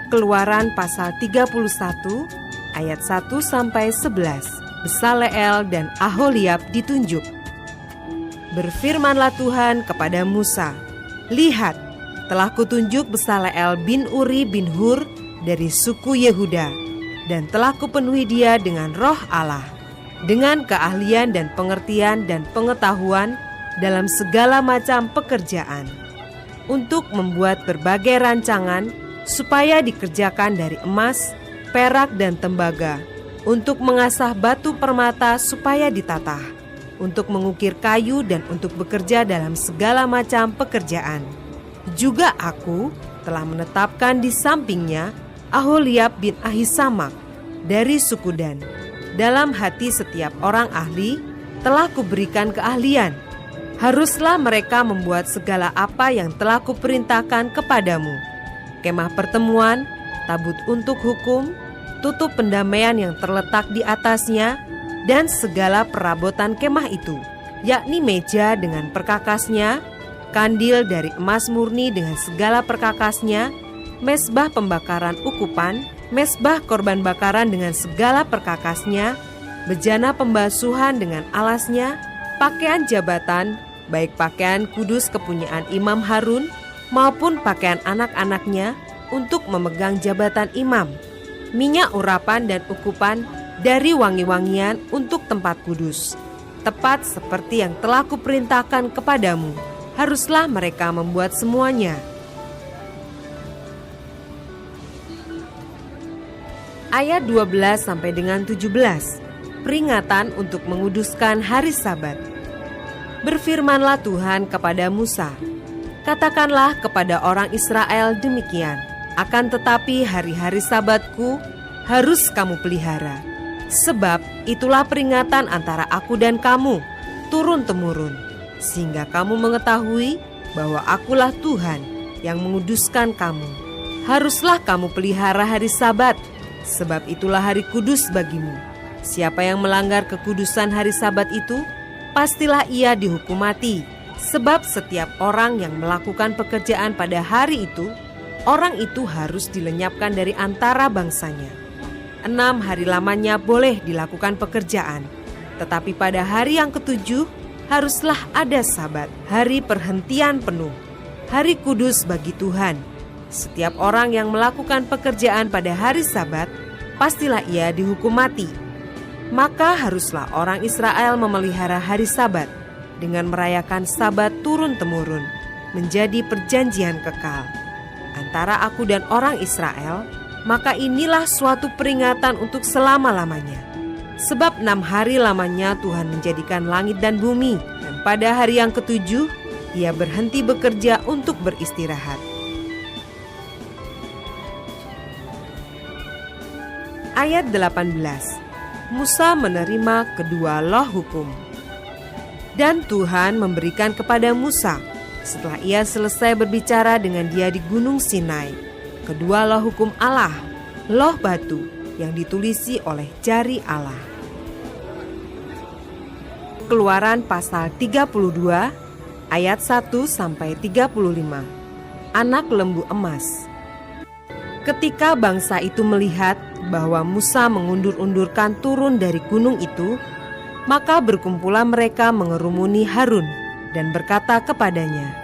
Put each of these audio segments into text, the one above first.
Keluaran pasal 31 ayat 1-11. Besaleel dan Aholiab ditunjuk. Berfirmanlah Tuhan kepada Musa, "Lihat, telah kutunjuk Besaleel bin Uri bin Hur dari suku Yehuda, dan telah kupenuhi dia dengan roh Allah, dengan keahlian dan pengertian dan pengetahuan dalam segala macam pekerjaan, untuk membuat berbagai rancangan supaya dikerjakan dari emas, perak dan tembaga, untuk mengasah batu permata supaya ditatah, untuk mengukir kayu dan untuk bekerja dalam segala macam pekerjaan. Juga aku telah menetapkan di sampingnya Aholiab bin Ahisamak dari suku Dan. Dalam hati setiap orang ahli telah kuberikan keahlian. Haruslah mereka membuat segala apa yang telah kuperintahkan kepadamu: kemah pertemuan, tabut untuk hukum, tutup pendamaian yang terletak di atasnya, dan segala perabotan kemah itu, yakni meja dengan perkakasnya, kandil dari emas murni dengan segala perkakasnya, mezbah pembakaran ukupan, mezbah korban bakaran dengan segala perkakasnya, bejana pembasuhan dengan alasnya, pakaian jabatan, baik pakaian kudus kepunyaan Imam Harun maupun pakaian anak-anaknya untuk memegang jabatan imam, minyak urapan dan ukupan dari wangi-wangian untuk tempat kudus. Tepat seperti yang telah kuperintahkan kepadamu, haruslah mereka membuat semuanya. Ayat 12 sampai dengan 17. Peringatan untuk menguduskan hari Sabat. Berfirmanlah Tuhan kepada Musa, "Katakanlah kepada orang Israel demikian, akan tetapi hari-hari Sabatku harus kamu pelihara. Sebab itulah peringatan antara aku dan kamu, turun-temurun, sehingga kamu mengetahui bahwa akulah Tuhan yang menguduskan kamu. Haruslah kamu pelihara hari Sabat, sebab itulah hari kudus bagimu. Siapa yang melanggar kekudusan hari Sabat itu, pastilah ia dihukum mati. Sebab setiap orang yang melakukan pekerjaan pada hari itu, orang itu harus dilenyapkan dari antara bangsanya. 6 hari lamanya boleh dilakukan pekerjaan, tetapi pada hari yang ke-7 haruslah ada Sabat, hari perhentian penuh, hari kudus bagi Tuhan. Setiap orang yang melakukan pekerjaan pada hari Sabat, pastilah ia dihukum mati. Maka haruslah orang Israel memelihara hari Sabat dengan merayakan Sabat turun-temurun, menjadi perjanjian kekal antara aku dan orang Israel. Maka inilah suatu peringatan untuk selama-lamanya. Sebab 6 hari lamanya Tuhan menjadikan langit dan bumi, dan pada hari yang ke-7 ia berhenti bekerja untuk beristirahat." Ayat 18. Musa menerima kedua loh hukum. Dan Tuhan memberikan kepada Musa, setelah ia selesai berbicara dengan dia di Gunung Sinai, kedua loh hukum Allah, loh batu yang ditulisi oleh jari Allah. Keluaran pasal 32 ayat 1-35. Anak lembu emas. Ketika bangsa itu melihat bahwa Musa mengundur-undurkan turun dari gunung itu, maka berkumpullah mereka mengerumuni Harun dan berkata kepadanya,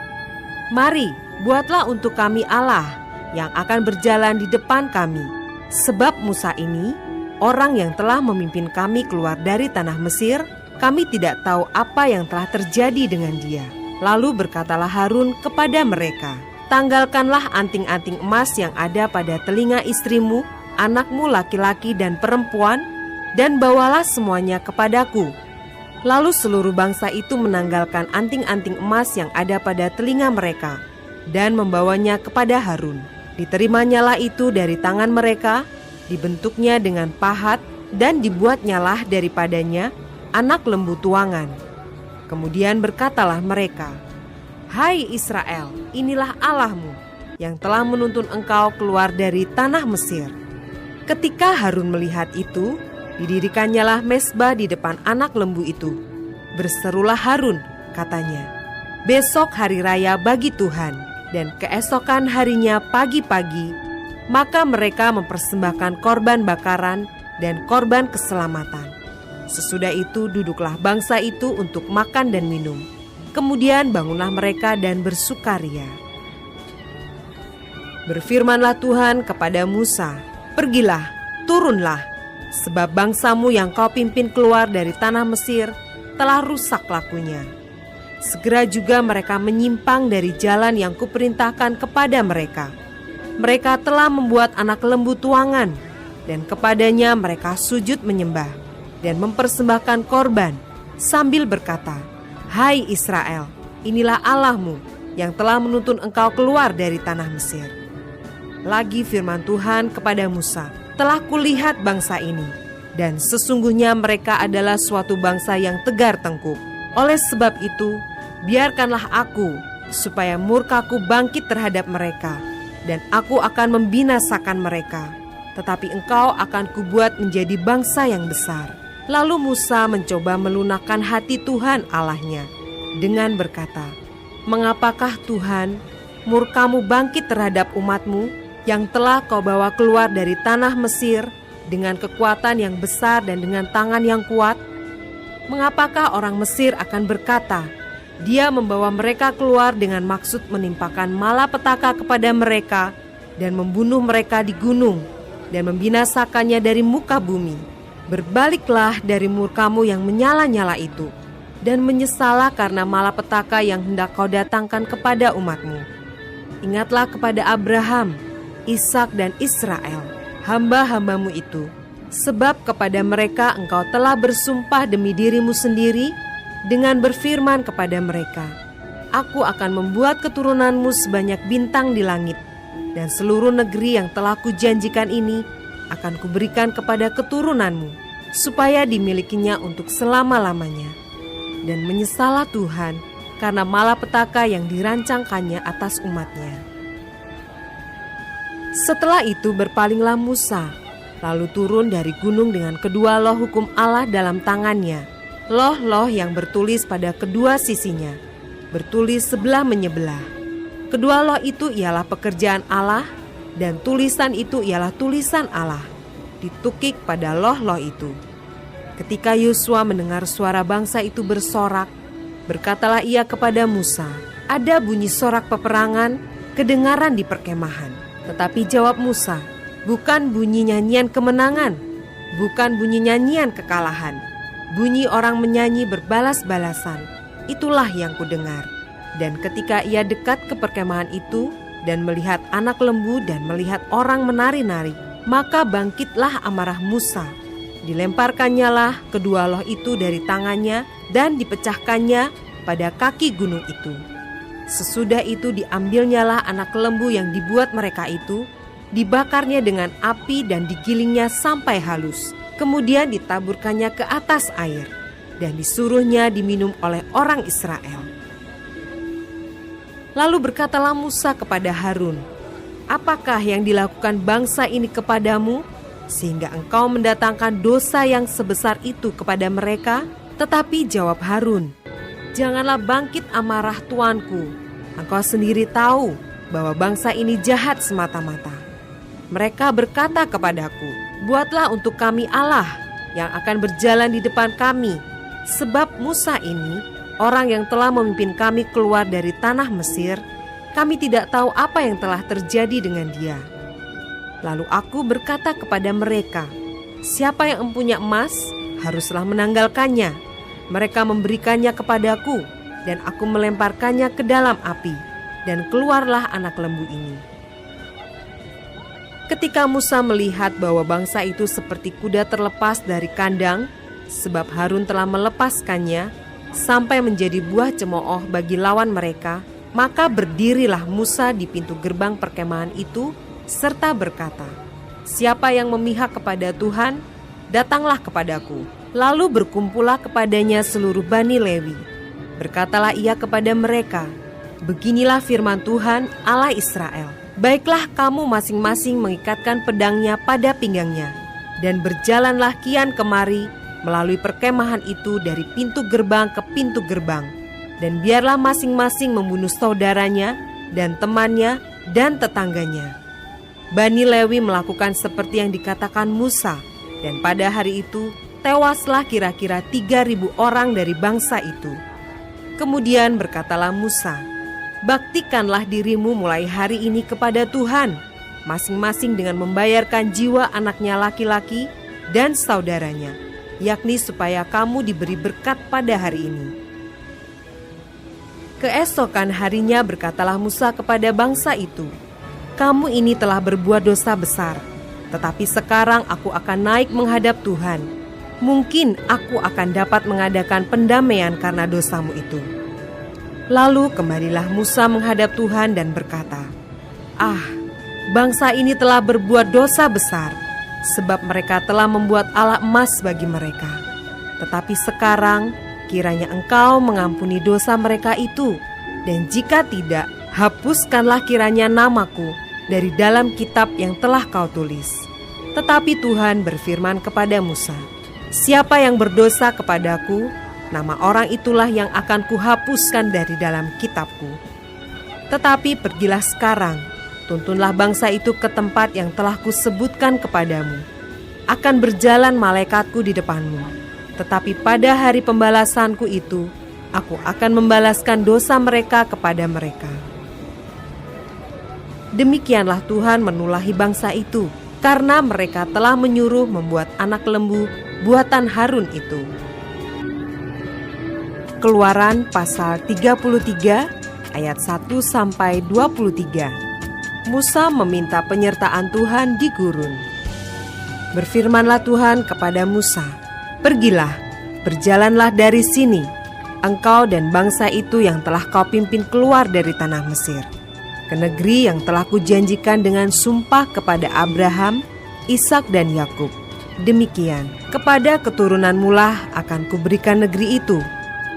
"Mari, buatlah untuk kami Allah yang akan berjalan di depan kami. Sebab Musa ini, orang yang telah memimpin kami keluar dari tanah Mesir, kami tidak tahu apa yang telah terjadi dengan dia." Lalu berkatalah Harun kepada mereka, "Tanggalkanlah anting-anting emas yang ada pada telinga istrimu, anakmu laki-laki dan perempuan, dan bawalah semuanya kepadaku." Lalu seluruh bangsa itu menanggalkan anting-anting emas yang ada pada telinga mereka dan membawanya kepada Harun. Diterimanya itu dari tangan mereka, dibentuknya dengan pahat, dan dibuatnyalah daripadanya anak lembu tuangan. Kemudian berkatalah mereka, "Hai Israel, inilah Allahmu yang telah menuntun engkau keluar dari tanah Mesir." Ketika Harun melihat itu, didirikannya mezbah di depan anak lembu itu. Berserulah Harun, katanya, "Besok hari raya bagi Tuhan, dan keesokan harinya pagi-pagi Maka mereka mempersembahkan korban bakaran dan korban keselamatan. Sesudah itu duduklah bangsa itu untuk makan dan minum. Kemudian bangunlah mereka dan bersukaria. Berfirmanlah Tuhan kepada Musa, "Pergilah, turunlah, sebab bangsamu yang kau pimpin keluar dari tanah Mesir telah rusak lakunya. Segera juga mereka menyimpang dari jalan yang kuperintahkan kepada mereka. Mereka telah membuat anak lembu tuangan, dan kepadanya mereka sujud menyembah dan mempersembahkan korban sambil berkata, 'Hai Israel, inilah Allahmu yang telah menuntun engkau keluar dari tanah Mesir.' Lagi firman Tuhan kepada Musa, 'Telah kulihat bangsa ini, dan sesungguhnya mereka adalah suatu bangsa yang tegar tengkuk. Oleh sebab itu, biarkanlah aku, supaya murkaku bangkit terhadap mereka, dan aku akan membinasakan mereka. Tetapi engkau akan kubuat menjadi bangsa yang besar.' Lalu Musa mencoba melunakkan hati Tuhan Allahnya dengan berkata, 'Mengapakah Tuhan, murkamu bangkit terhadap umatmu yang telah kau bawa keluar dari tanah Mesir dengan kekuatan yang besar dan dengan tangan yang kuat? Mengapakah orang Mesir akan berkata, Dia membawa mereka keluar dengan maksud menimpakan malapetaka kepada mereka dan membunuh mereka di gunung dan membinasakannya dari muka bumi? Berbaliklah dari murkamu yang menyala-nyala itu, dan menyesalah karena malapetaka yang hendak kau datangkan kepada umatmu. Ingatlah kepada Abraham, Ishak dan Israel, hamba-hambamu itu, sebab kepada mereka engkau telah bersumpah demi dirimu sendiri dengan berfirman kepada mereka, Aku akan membuat keturunanmu sebanyak bintang di langit, dan seluruh negeri yang telah kujanjikan ini akan kuberikan kepada keturunanmu, supaya dimilikinya untuk selama-lamanya. Dan menyesalah Tuhan karena malapetaka yang dirancangkannya atas umatnya. Setelah itu berpalinglah Musa, lalu turun dari gunung dengan kedua loh hukum Allah dalam tangannya, loh-loh yang bertulis pada kedua sisinya, bertulis sebelah menyebelah. Kedua loh itu ialah pekerjaan Allah, dan tulisan itu ialah tulisan Allah, ditukik pada loh-loh itu. Ketika Yosua mendengar suara bangsa itu bersorak, berkatalah ia kepada Musa, "Ada bunyi sorak peperangan kedengaran di perkemahan." Tetapi jawab Musa, "Bukan bunyi nyanyian kemenangan, bukan bunyi nyanyian kekalahan. Bunyi orang menyanyi berbalas-balasan, itulah yang kudengar." Dan ketika ia dekat ke perkemahan itu dan melihat anak lembu dan melihat orang menari-nari, maka bangkitlah amarah Musa. Dilemparkannya lah kedua loh itu dari tangannya dan dipecahkannya pada kaki gunung itu. Sesudah itu diambilnyalah anak lembu yang dibuat mereka itu, dibakarnya dengan api dan digilingnya sampai halus. Kemudian ditaburkannya ke atas air dan disuruhnya diminum oleh orang Israel. Lalu berkatalah Musa kepada Harun, "Apakah yang dilakukan bangsa ini kepadamu, sehingga engkau mendatangkan dosa yang sebesar itu kepada mereka?" Tetapi jawab Harun, "Janganlah bangkit amarah tuanku. Engkau sendiri tahu bahwa bangsa ini jahat semata-mata. Mereka berkata kepadaku, 'Buatlah untuk kami Allah yang akan berjalan di depan kami,' sebab Musa ini orang yang telah memimpin kami keluar dari tanah Mesir, kami tidak tahu apa yang telah terjadi dengan dia." Lalu aku berkata kepada mereka, "Siapa yang empunya emas, haruslah menanggalkannya." Mereka memberikannya kepadaku, dan aku melemparkannya ke dalam api, dan keluarlah anak lembu ini. Ketika Musa melihat bahwa bangsa itu seperti kuda terlepas dari kandang, sebab Harun telah melepaskannya, sampai menjadi buah cemooh bagi lawan mereka, maka berdirilah Musa di pintu gerbang perkemahan itu, serta berkata, "Siapa yang memihak kepada Tuhan, datanglah kepadaku." Lalu berkumpullah kepadanya seluruh Bani Lewi. Berkatalah ia kepada mereka, "Beginilah firman Tuhan Allah Israel, baiklah kamu masing-masing mengikatkan pedangnya pada pinggangnya, dan berjalanlah kian kemari melalui perkemahan itu dari pintu gerbang ke pintu gerbang, dan biarlah masing-masing membunuh saudaranya dan temannya dan tetangganya." Bani Lewi melakukan seperti yang dikatakan Musa, dan pada hari itu tewaslah kira-kira 3.000 orang dari bangsa itu. Kemudian berkatalah Musa, "Baktikanlah dirimu mulai hari ini kepada Tuhan, masing-masing dengan membayarkan jiwa anaknya laki-laki dan saudaranya, yakni supaya kamu diberi berkat pada hari ini." Keesokan harinya berkatalah Musa kepada bangsa itu, "Kamu ini telah berbuat dosa besar, tetapi sekarang aku akan naik menghadap Tuhan. Mungkin aku akan dapat mengadakan pendamaian karena dosamu itu." Lalu kembalilah Musa menghadap Tuhan dan berkata, "Ah, bangsa ini telah berbuat dosa besar, sebab mereka telah membuat ala emas bagi mereka. Tetapi sekarang kiranya Engkau mengampuni dosa mereka itu, dan jika tidak, hapuskanlah kiranya namaku dari dalam kitab yang telah Kau tulis." Tetapi Tuhan berfirman kepada Musa, "Siapa yang berdosa kepadaku, nama orang itulah yang akan kuhapuskan dari dalam kitabku. Tetapi pergilah sekarang, tuntunlah bangsa itu ke tempat yang telah kusebutkan kepadamu. Akan berjalan malaikatku di depanmu, tetapi pada hari pembalasanku itu, aku akan membalaskan dosa mereka kepada mereka." Demikianlah Tuhan menulahi bangsa itu, karena mereka telah menyuruh membuat anak lembu buatan Harun itu. Keluaran pasal 33 ayat 1-23. Musa meminta penyertaan Tuhan di gurun. Berfirmanlah Tuhan kepada Musa, "Pergilah, berjalanlah dari sini, engkau dan bangsa itu yang telah kau pimpin keluar dari tanah Mesir, ke negeri yang telah kujanjikan dengan sumpah kepada Abraham, Ishak dan Yakub. Demikian, kepada keturunanmu lah akan kuberikan negeri itu.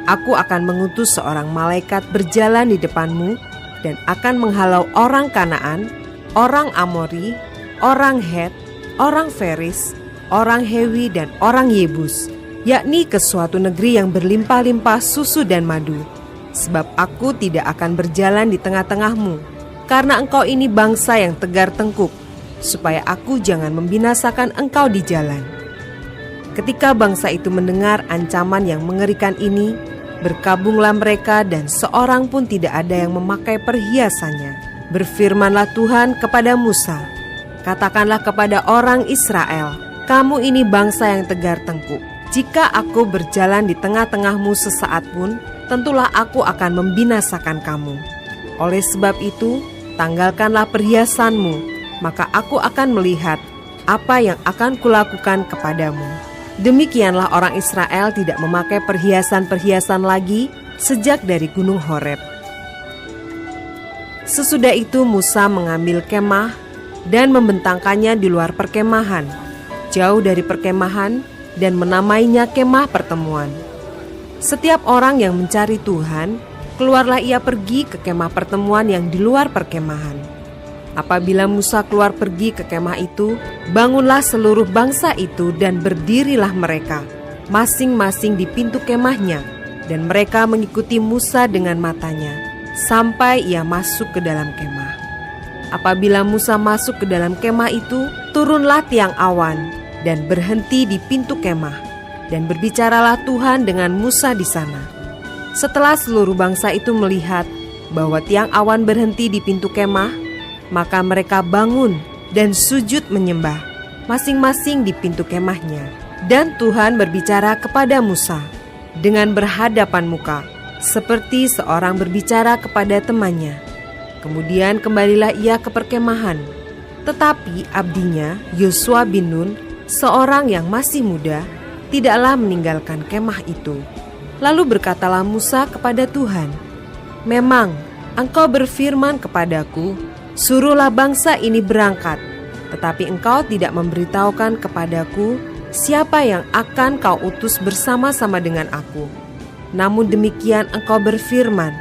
Aku akan mengutus seorang malaikat berjalan di depanmu dan akan menghalau orang Kanaan, orang Amori, orang Het, orang Feris, orang Hewi dan orang Yebus, yakni ke suatu negeri yang berlimpah-limpah susu dan madu. Sebab aku tidak akan berjalan di tengah-tengahmu, karena engkau ini bangsa yang tegar tengkuk, supaya aku jangan membinasakan engkau di jalan." Ketika bangsa itu mendengar ancaman yang mengerikan ini, berkabunglah mereka dan seorang pun tidak ada yang memakai perhiasannya. Berfirmanlah Tuhan kepada Musa, "Katakanlah kepada orang Israel, kamu ini bangsa yang tegar tengkuk. Jika aku berjalan di tengah-tengahmu sesaat pun, tentulah aku akan membinasakan kamu. Oleh sebab itu, tanggalkanlah perhiasanmu, maka aku akan melihat apa yang akan kulakukan kepadamu." Demikianlah orang Israel tidak memakai perhiasan-perhiasan lagi sejak dari gunung Horeb. Sesudah itu Musa mengambil kemah dan membentangkannya di luar perkemahan, jauh dari perkemahan, dan menamainya kemah pertemuan. Setiap orang yang mencari Tuhan, keluarlah ia pergi ke kemah pertemuan yang di luar perkemahan. Apabila Musa keluar pergi ke kemah itu, bangunlah seluruh bangsa itu dan berdirilah mereka, masing-masing di pintu kemahnya, dan mereka mengikuti Musa dengan matanya, sampai ia masuk ke dalam kemah. Apabila Musa masuk ke dalam kemah itu, turunlah tiang awan, dan berhenti di pintu kemah, dan berbicaralah Tuhan dengan Musa di sana. Setelah seluruh bangsa itu melihat bahwa tiang awan berhenti di pintu kemah, maka mereka bangun dan sujud menyembah, masing-masing di pintu kemahnya. Dan Tuhan berbicara kepada Musa dengan berhadapan muka, seperti seorang berbicara kepada temannya. Kemudian kembalilah ia ke perkemahan. Tetapi abdinya Yosua bin Nun, seorang yang masih muda, tidaklah meninggalkan kemah itu. Lalu berkatalah Musa kepada Tuhan, "Memang engkau berfirman kepadaku, suruhlah bangsa ini berangkat, tetapi engkau tidak memberitahukan kepadaku siapa yang akan kau utus bersama-sama dengan aku. Namun demikian engkau berfirman,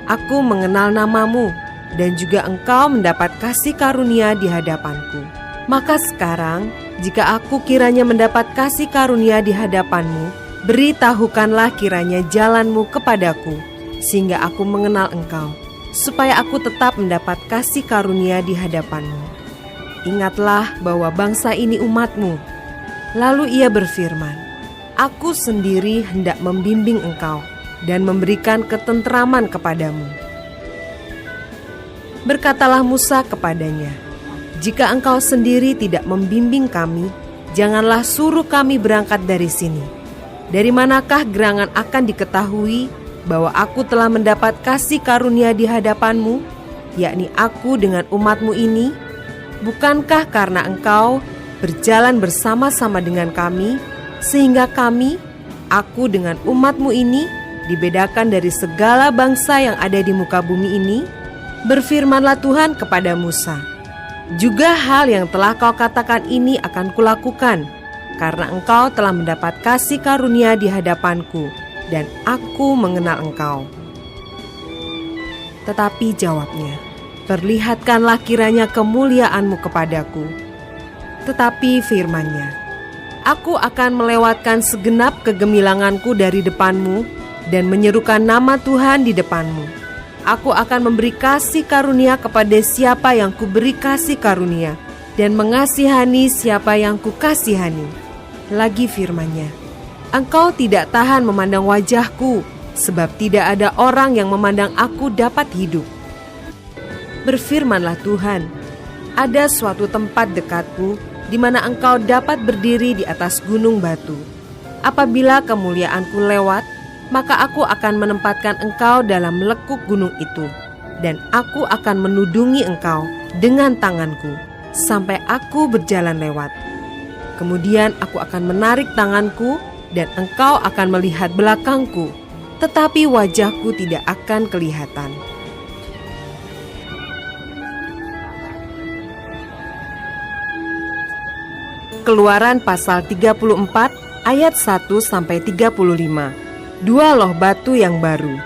aku mengenal namamu, dan juga engkau mendapat kasih karunia di hadapanku. Maka sekarang, jika aku kiranya mendapat kasih karunia di hadapanmu, beritahukanlah kiranya jalanmu kepadaku, sehingga aku mengenal engkau, supaya aku tetap mendapat kasih karunia di hadapanmu." ingatlah bahwa bangsa ini umat-Mu." Lalu ia berfirman, "Aku sendiri hendak membimbing engkau dan memberikan ketentraman kepadamu." Berkatalah Musa kepadanya, "Jika engkau sendiri tidak membimbing kami, janganlah suruh kami berangkat dari sini. Dari manakah gerangan akan diketahui bahwa aku telah mendapat kasih karunia di hadapan-Mu, yakni aku dengan umat-Mu ini? Bukankah karena engkau berjalan bersama-sama dengan kami, sehingga kami, aku dengan umat-Mu ini, dibedakan dari segala bangsa yang ada di muka bumi ini?" Berfirmanlah Tuhan kepada Musa, "Juga hal yang telah kau katakan ini akan kulakukan, karena engkau telah mendapat kasih karunia di hadapanku, dan aku mengenal engkau." Tetapi jawabnya, "Perlihatkanlah kiranya kemuliaan-Mu kepadaku." Tetapi firman-Nya, "Aku akan melewatkan segenap kegemilanganku dari depan-Mu dan menyerukan nama Tuhan di depan-Mu. Aku akan memberi kasih karunia kepada siapa yang kuberi kasih karunia, dan mengasihani siapa yang kukasihani." Lagi firman-Nya, "Engkau tidak tahan memandang wajahku, sebab tidak ada orang yang memandang aku dapat hidup." Berfirmanlah Tuhan, "Ada suatu tempat dekatku, di mana engkau dapat berdiri di atas gunung batu. Apabila kemuliaanku lewat, maka aku akan menempatkan engkau dalam lekuk gunung itu, dan aku akan menudungi engkau dengan tanganku, sampai aku berjalan lewat. Kemudian aku akan menarik tanganku, dan engkau akan melihat belakangku, tetapi wajahku tidak akan kelihatan." Keluaran pasal 34 ayat 1-35. Dua loh batu yang baru.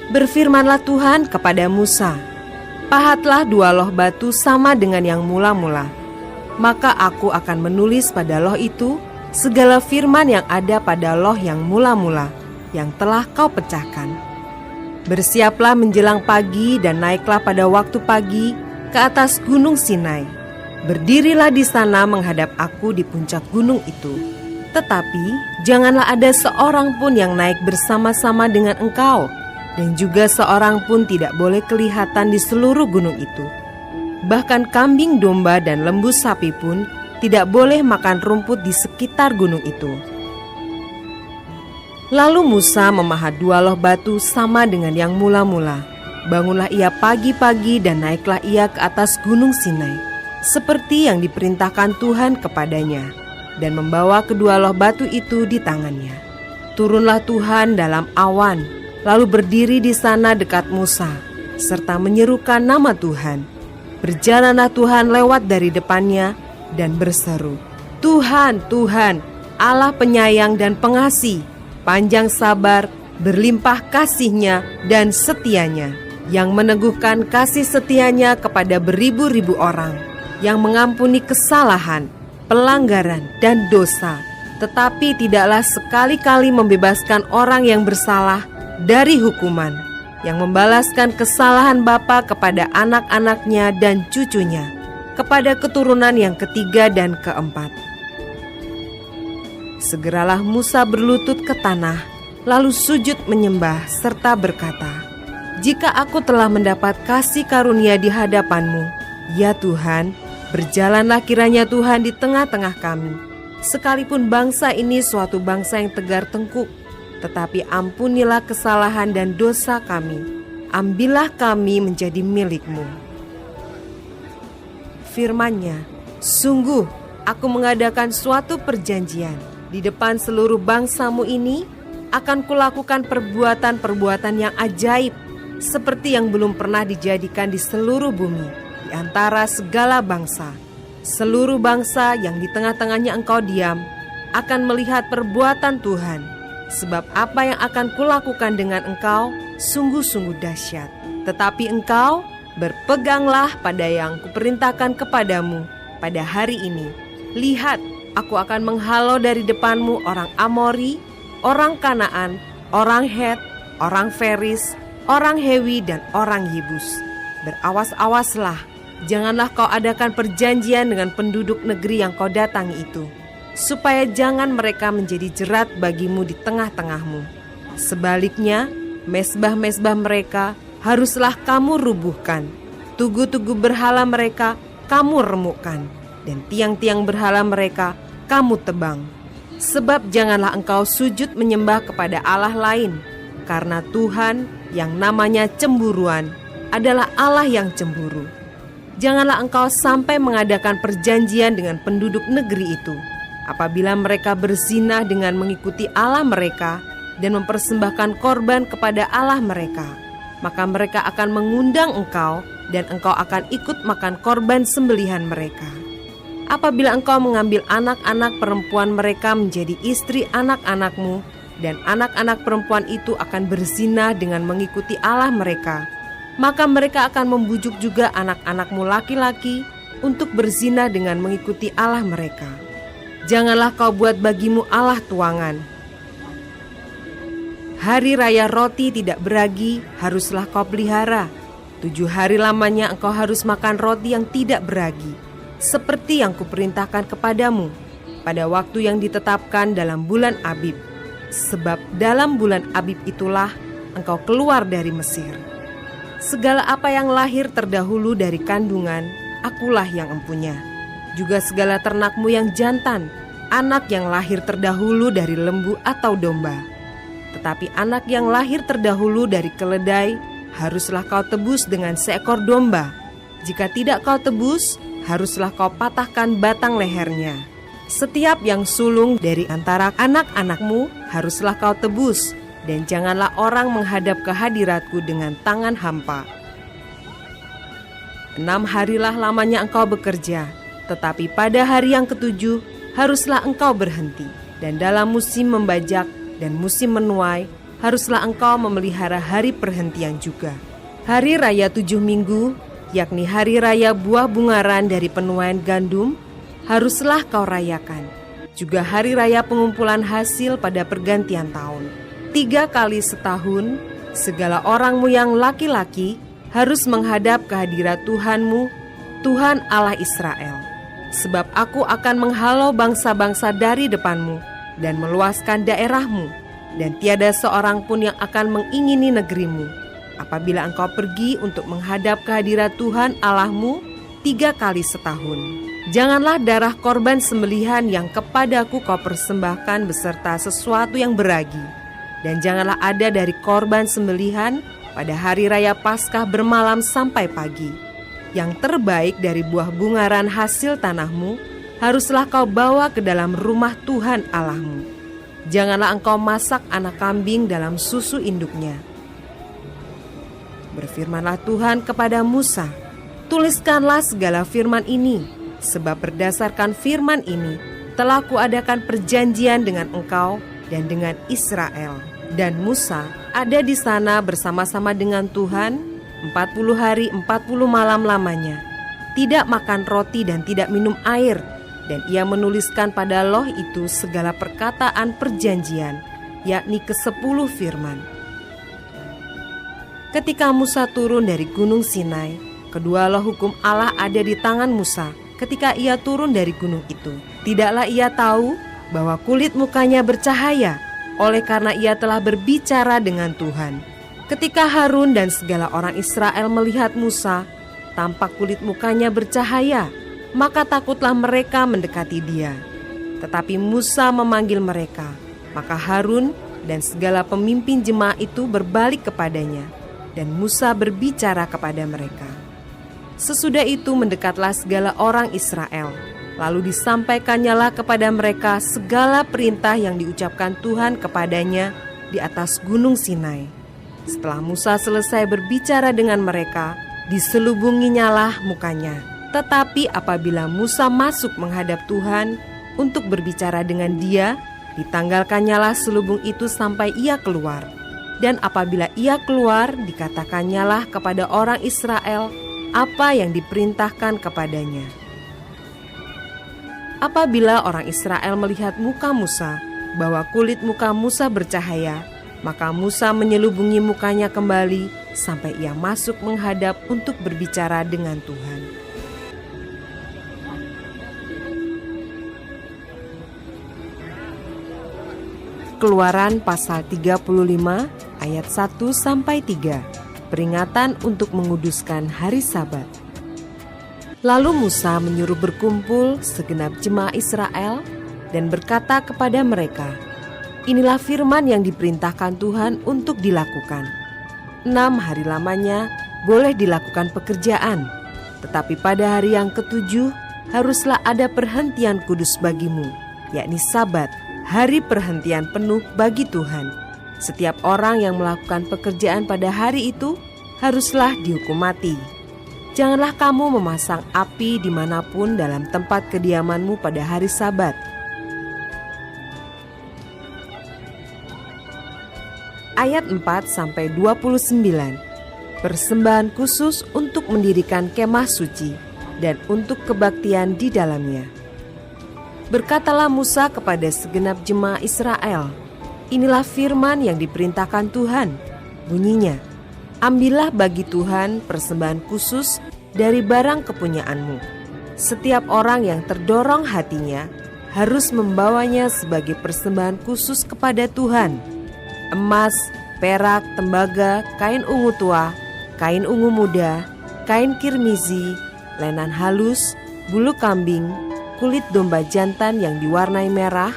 Berfirmanlah Tuhan kepada Musa, "Pahatlah dua loh batu sama dengan yang mula-mula. Maka aku akan menulis pada loh itu segala firman yang ada pada loh yang mula-mula, yang telah kau pecahkan. Bersiaplah menjelang pagi dan naiklah pada waktu pagi ke atas gunung Sinai. Berdirilah di sana menghadap aku di puncak gunung itu. Tetapi janganlah ada seorang pun yang naik bersama-sama dengan engkau, dan juga seorang pun tidak boleh kelihatan di seluruh gunung itu. Bahkan kambing domba dan lembu sapi pun tidak boleh makan rumput di sekitar gunung itu." Lalu Musa memahat dua loh batu sama dengan yang mula-mula. Bangunlah ia pagi-pagi dan naiklah ia ke atas gunung Sinai, seperti yang diperintahkan Tuhan kepadanya, dan membawa kedua loh batu itu di tangannya. Turunlah Tuhan dalam awan, lalu berdiri di sana dekat Musa, serta menyerukan nama Tuhan. Berjalanlah Tuhan lewat dari depannya dan berseru, "Tuhan, Tuhan, Allah penyayang dan pengasih, panjang sabar, berlimpah kasih-Nya dan setia-Nya, yang meneguhkan kasih setia-Nya kepada beribu-ribu orang, yang mengampuni kesalahan, pelanggaran, dan dosa, tetapi tidaklah sekali-kali membebaskan orang yang bersalah dari hukuman, yang membalaskan kesalahan bapa kepada anak-anaknya dan cucunya, kepada keturunan yang ketiga dan keempat." Segeralah Musa berlutut ke tanah, lalu sujud menyembah serta berkata, "Jika aku telah mendapat kasih karunia di hadapan-Mu, ya Tuhan, berjalanlah kiranya Tuhan di tengah-tengah kami. Sekalipun bangsa ini suatu bangsa yang tegar tengkuk, tetapi ampunilah kesalahan dan dosa kami. Ambillah kami menjadi milik-Mu." Firman-Nya, "Sungguh, aku mengadakan suatu perjanjian. Di depan seluruh bangsa-Mu ini, akan kulakukan perbuatan-perbuatan yang ajaib, seperti yang belum pernah dijadikan di seluruh bumi. Di antara segala bangsa, seluruh bangsa yang di tengah-tengahnya engkau diam akan melihat perbuatan Tuhan, sebab apa yang akan kulakukan dengan engkau sungguh-sungguh dahsyat. Tetapi engkau berpeganglah pada yang kuperintahkan kepadamu pada hari ini. Lihat, aku akan menghalau dari depanmu orang Amori, orang Kanaan, orang Het, orang Feris, orang Hewi, dan orang Yebus. Berawas-awaslah, Janganlah kau adakan perjanjian dengan penduduk negeri yang kau datangi itu, supaya jangan mereka menjadi jerat bagimu di tengah-tengahmu. Sebaliknya, mezbah-mezbah mereka haruslah kamu rubuhkan, tugu-tugu berhala mereka kamu remukkan, dan tiang-tiang berhala mereka kamu tebang. Sebab janganlah engkau sujud menyembah kepada Allah lain, karena Tuhan yang namanya cemburuan adalah Allah yang cemburu. Janganlah engkau sampai mengadakan perjanjian dengan penduduk negeri itu. Apabila mereka berzina dengan mengikuti Allah mereka dan mempersembahkan korban kepada Allah mereka, maka mereka akan mengundang engkau dan engkau akan ikut makan korban sembelihan mereka. Apabila engkau mengambil anak-anak perempuan mereka menjadi istri anak-anakmu, dan anak-anak perempuan itu akan berzina dengan mengikuti Allah mereka, maka mereka akan membujuk juga anak-anakmu laki-laki untuk berzina dengan mengikuti Allah mereka. Janganlah kau buat bagimu Allah tuangan. Hari raya roti tidak beragi haruslah kau pelihara. 7 hari lamanya engkau harus makan roti yang tidak beragi, seperti yang kuperintahkan kepadamu pada waktu yang ditetapkan dalam bulan Abib. Sebab dalam bulan Abib itulah engkau keluar dari Mesir. Segala apa yang lahir terdahulu dari kandungan, akulah yang empunya. Juga segala ternakmu yang jantan, anak yang lahir terdahulu dari lembu atau domba. Tetapi anak yang lahir terdahulu dari keledai, haruslah kau tebus dengan seekor domba. Jika tidak kau tebus, haruslah kau patahkan batang lehernya. Setiap yang sulung dari antara anak-anakmu haruslah kau tebus, dan janganlah orang menghadap ke hadiratku dengan tangan hampa. 6 harilah lamanya engkau bekerja, tetapi pada hari yang ke-7 haruslah engkau berhenti. Dan dalam musim membajak dan musim menuai haruslah engkau memelihara hari perhentian juga. Hari raya 7 minggu, yakni hari raya buah bungaran dari penuaian gandum, haruslah kau rayakan. Juga hari raya pengumpulan hasil pada pergantian tahun. 3 kali setahun, segala orangmu yang laki-laki harus menghadap ke hadirat Tuhanmu, Tuhan Allah Israel. Sebab aku akan menghalau bangsa-bangsa dari depanmu dan meluaskan daerahmu, dan tiada seorang pun yang akan mengingini negerimu. Apabila engkau pergi untuk menghadap ke hadirat Tuhan Allahmu 3 kali setahun. Janganlah darah korban sembelihan yang kepadaku kau persembahkan beserta sesuatu yang beragi. Dan janganlah ada dari korban sembelihan pada hari raya Paskah bermalam sampai pagi. Yang terbaik dari buah bungaran hasil tanahmu haruslah kau bawa ke dalam rumah Tuhan Allahmu. Janganlah engkau masak anak kambing dalam susu induknya. Berfirmanlah Tuhan kepada Musa, tuliskanlah segala firman ini, sebab berdasarkan firman ini telah kuadakan perjanjian dengan engkau dan dengan Israel. Dan Musa ada di sana bersama-sama dengan Tuhan 40 hari 40 malam lamanya, tidak makan roti dan tidak minum air. Dan ia menuliskan pada loh itu segala perkataan perjanjian, yakni ke-10 firman. Ketika Musa turun dari gunung Sinai, kedua loh hukum Allah ada di tangan Musa. Ketika ia turun dari gunung itu, tidaklah ia tahu bahwa kulit mukanya bercahaya, oleh karena ia telah berbicara dengan Tuhan. Ketika Harun dan segala orang Israel melihat Musa, tampak kulit mukanya bercahaya, maka takutlah mereka mendekati dia. Tetapi Musa memanggil mereka, maka Harun dan segala pemimpin jemaah itu berbalik kepadanya, dan Musa berbicara kepada mereka. Sesudah itu mendekatlah segala orang Israel, lalu disampaikannyalah kepada mereka segala perintah yang diucapkan Tuhan kepadanya di atas gunung Sinai. Setelah Musa selesai berbicara dengan mereka, diselubunginyalah mukanya. Tetapi apabila Musa masuk menghadap Tuhan untuk berbicara dengan dia, ditanggalkannyalah selubung itu sampai ia keluar. Dan apabila ia keluar, dikatakannya kepada orang Israel apa yang diperintahkan kepadanya. Apabila orang Israel melihat muka Musa, bahwa kulit muka Musa bercahaya, maka Musa menyelubungi mukanya kembali sampai ia masuk menghadap untuk berbicara dengan Tuhan. Keluaran pasal 35 ayat 1-3. Peringatan untuk menguduskan hari Sabat. Lalu Musa menyuruh berkumpul segenap jemaah Israel dan berkata kepada mereka, "Inilah firman yang diperintahkan Tuhan untuk dilakukan. 6 hari lamanya boleh dilakukan pekerjaan, tetapi pada hari yang ke-7 haruslah ada perhentian kudus bagimu, yakni Sabat, hari perhentian penuh bagi Tuhan. Setiap orang yang melakukan pekerjaan pada hari itu haruslah dihukum mati. Janganlah kamu memasang api dimanapun dalam tempat kediamanmu pada hari Sabat." Ayat 4-29. Persembahan khusus untuk mendirikan kemah suci dan untuk kebaktian di dalamnya. Berkatalah Musa kepada segenap jemaah Israel, "Inilah firman yang diperintahkan Tuhan. Bunyinya, ambillah bagi Tuhan persembahan khusus dari barang kepunyaanmu. Setiap orang yang terdorong hatinya harus membawanya sebagai persembahan khusus kepada Tuhan. Emas, perak, tembaga, kain ungu tua, kain ungu muda, kain kirmizi, lenan halus, bulu kambing, kulit domba jantan yang diwarnai merah,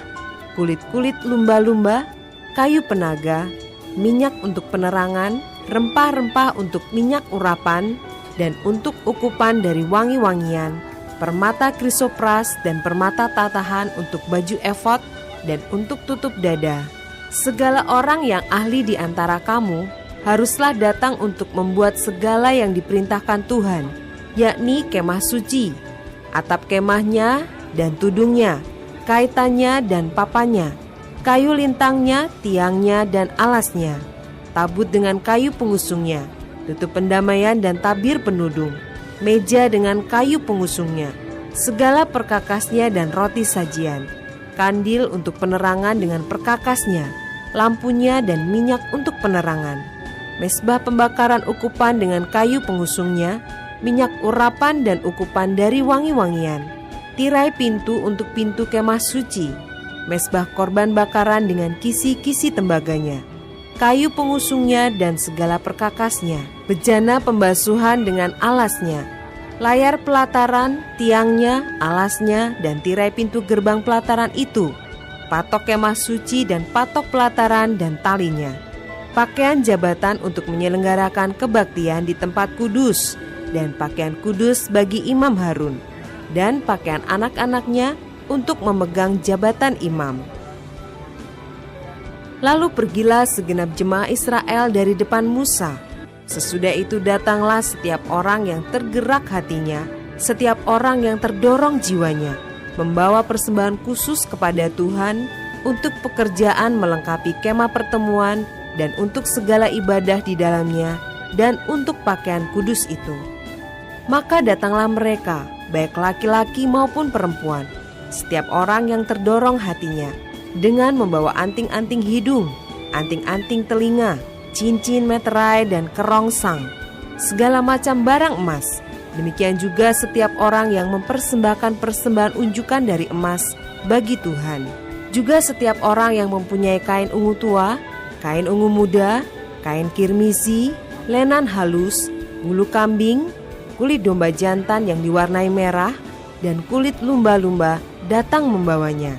kulit-kulit lumba-lumba, kayu penaga, minyak untuk penerangan, rempah-rempah untuk minyak urapan, dan untuk ukupan dari wangi-wangian, permata krisopras dan permata tatahan untuk baju efod dan untuk tutup dada. Segala orang yang ahli di antara kamu haruslah datang untuk membuat segala yang diperintahkan Tuhan, yakni kemah suci, atap kemahnya dan tudungnya, kaitannya dan papanya, kayu lintangnya, tiangnya dan alasnya, tabut dengan kayu pengusungnya, tutup pendamaian dan tabir penudung, meja dengan kayu pengusungnya, segala perkakasnya dan roti sajian, kandil untuk penerangan dengan perkakasnya, lampunya dan minyak untuk penerangan, mezbah pembakaran ukupan dengan kayu pengusungnya, minyak urapan dan ukupan dari wangi-wangian, tirai pintu untuk pintu kemah suci, mezbah korban bakaran dengan kisi-kisi tembaganya, kayu pengusungnya dan segala perkakasnya, bejana pembasuhan dengan alasnya, layar pelataran, tiangnya, alasnya, dan tirai pintu gerbang pelataran itu, patok kemah suci dan patok pelataran dan talinya, pakaian jabatan untuk menyelenggarakan kebaktian di tempat kudus, dan pakaian kudus bagi Imam Harun, dan pakaian anak-anaknya untuk memegang jabatan imam. Lalu pergilah segenap jemaah Israel dari depan Musa. Sesudah itu datanglah setiap orang yang tergerak hatinya, setiap orang yang terdorong jiwanya, membawa persembahan khusus kepada Tuhan untuk pekerjaan melengkapi kemah pertemuan dan untuk segala ibadah di dalamnya dan untuk pakaian kudus itu. Maka datanglah mereka, baik laki-laki maupun perempuan, setiap orang yang terdorong hatinya, dengan membawa anting-anting hidung, anting-anting telinga, cincin meterai dan kerongsang, segala macam barang emas. Demikian juga setiap orang yang mempersembahkan persembahan unjukan dari emas bagi Tuhan. Juga setiap orang yang mempunyai kain ungu tua, kain ungu muda, kain kirmizi, lenan halus, bulu kambing, kulit domba jantan yang diwarnai merah, dan kulit lumba-lumba datang membawanya.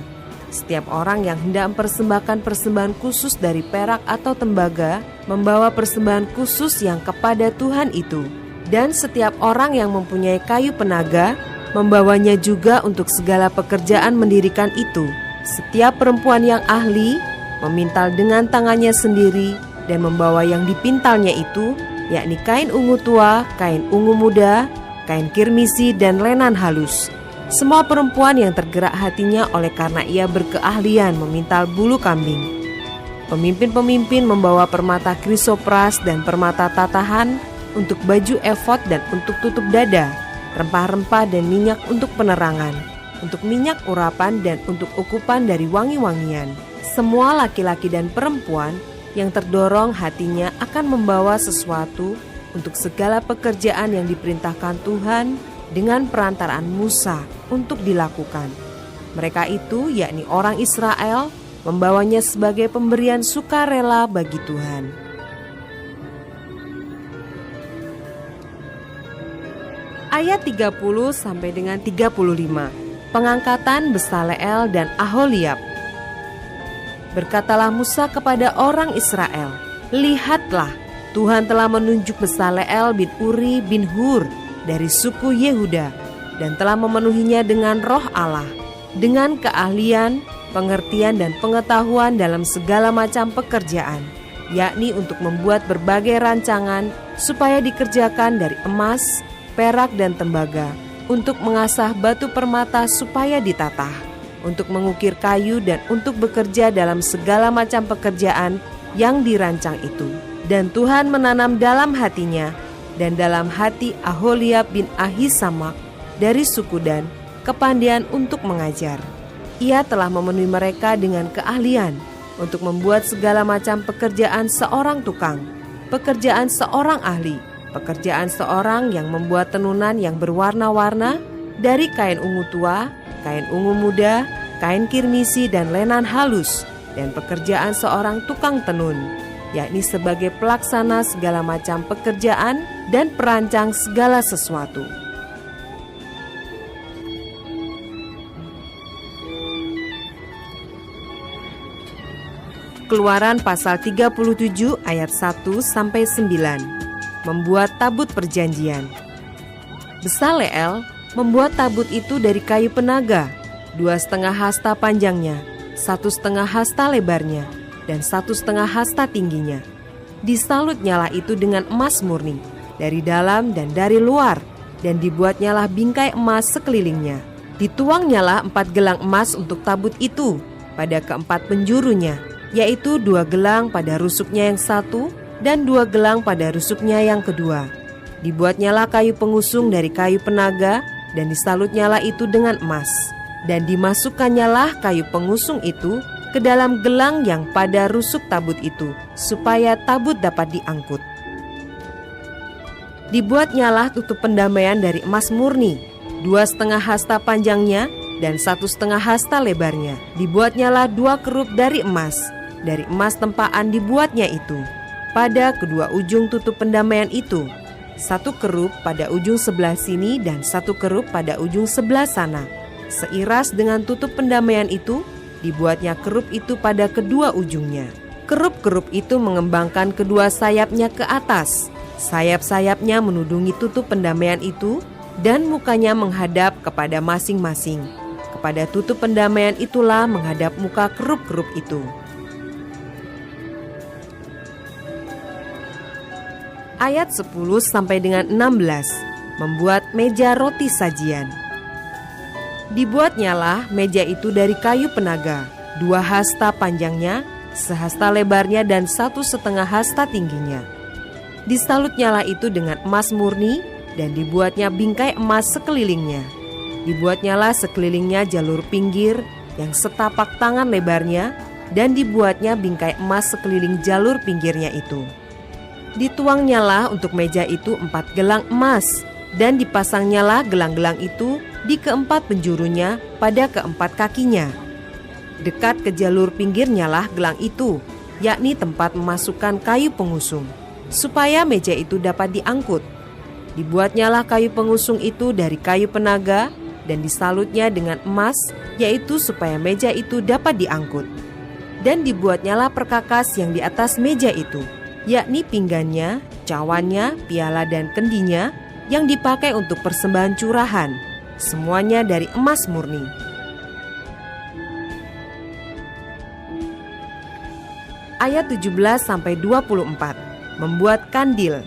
Setiap orang yang hendak mempersembahkan persembahan khusus dari perak atau tembaga, membawa persembahan khusus yang kepada Tuhan itu. Dan setiap orang yang mempunyai kayu penaga, membawanya juga untuk segala pekerjaan mendirikan itu. Setiap perempuan yang ahli, memintal dengan tangannya sendiri, dan membawa yang dipintalnya itu, yakni kain ungu tua, kain ungu muda, kain kirmizi, dan lenan halus. Semua perempuan yang tergerak hatinya oleh karena ia berkeahlian memintal bulu kambing. Pemimpin-pemimpin membawa permata krisopras dan permata tatahan untuk baju efod dan untuk tutup dada, rempah-rempah dan minyak untuk penerangan, untuk minyak urapan dan untuk ukupan dari wangi-wangian. Semua laki-laki dan perempuan yang terdorong hatinya akan membawa sesuatu untuk segala pekerjaan yang diperintahkan Tuhan dengan perantaraan Musa untuk dilakukan. Mereka itu yakni orang Israel membawanya sebagai pemberian sukarela bagi Tuhan. Ayat 30 sampai dengan 35. Pengangkatan Besaleel dan Aholiab. Berkatalah Musa kepada orang Israel, "Lihatlah, Tuhan telah menunjuk Besaleel bin Uri bin Hur dari suku Yehuda dan telah memenuhinya dengan roh Allah, dengan keahlian, pengertian dan pengetahuan dalam segala macam pekerjaan, yakni untuk membuat berbagai rancangan supaya dikerjakan dari emas, perak dan tembaga, untuk mengasah batu permata supaya ditatah, untuk mengukir kayu dan untuk bekerja dalam segala macam pekerjaan yang dirancang itu." Dan Tuhan menanam dalam hatinya dan dalam hati Aholiab bin Ahisamak dari suku Dan kepandaian untuk mengajar. Ia telah memenuhi mereka dengan keahlian untuk membuat segala macam pekerjaan seorang tukang, pekerjaan seorang ahli, pekerjaan seorang yang membuat tenunan yang berwarna-warna dari kain ungu tua, kain ungu muda, kain kirmisi dan lenan halus, dan pekerjaan seorang tukang tenun, yakni sebagai pelaksana segala macam pekerjaan dan perancang segala sesuatu. Keluaran pasal 37 ayat 1 sampai 9. Membuat tabut perjanjian. Besaleel membuat tabut itu dari kayu penaga, 2,5 hasta panjangnya, 1,5 hasta lebarnya, dan 1,5 hasta tingginya. Disalutnyalah itu dengan emas murni, dari dalam dan dari luar, dan dibuatnyalah bingkai emas sekelilingnya. Dituangnyalah 4 gelang emas untuk tabut itu pada keempat penjurunya, yaitu 2 gelang pada rusuknya yang satu dan 2 gelang pada rusuknya yang kedua. Dibuatnyalah kayu pengusung dari kayu penaga dan disalutnyalah itu dengan emas. Dan dimasukannyalah kayu pengusung itu ke dalam gelang yang pada rusuk tabut itu, supaya tabut dapat diangkut. Dibuatnyalah tutup pendamaian dari emas murni, 2,5 hasta panjangnya dan 1,5 hasta lebarnya. Dibuatnyalah 2 kerup dari emas tempaan dibuatnya itu. Pada kedua ujung tutup pendamaian itu, 1 kerup pada ujung sebelah sini dan 1 kerup pada ujung sebelah sana. Seiras dengan tutup pendamaian itu, dibuatnya kerup itu pada kedua ujungnya. Kerup-kerup itu mengembangkan kedua sayapnya ke atas. Sayap-sayapnya menudungi tutup pendamaian itu, dan mukanya menghadap kepada masing-masing. Kepada tutup pendamaian itulah menghadap muka kerup-kerup itu. Ayat 10 sampai dengan 16. Membuat meja roti sajian. Dibuatnyalah meja itu dari kayu penaga, 2 hasta panjangnya, 1 hasta lebarnya dan 1,5 hasta tingginya. Disalutnyalah itu dengan emas murni dan dibuatnya bingkai emas sekelilingnya. Dibuatnyalah sekelilingnya jalur pinggir yang setapak tangan lebarnya, dan dibuatnya bingkai emas sekeliling jalur pinggirnya itu. Dituangnyalah untuk meja itu 4 gelang emas, dan dipasangnyalah gelang-gelang itu di keempat penjurunya pada keempat kakinya. Dekat ke jalur pinggirnyalah gelang itu, yakni tempat memasukkan kayu pengusung, supaya meja itu dapat diangkut. Dibuatnyalah kayu pengusung itu dari kayu penaga, dan disalutnya dengan emas, yaitu supaya meja itu dapat diangkut. Dan dibuatnyalah perkakas yang di atas meja itu, yakni pinggannya, cawannya, piala dan kendinya, yang dipakai untuk persembahan curahan, semuanya dari emas murni. Ayat 17 sampai 24. Membuat kandil.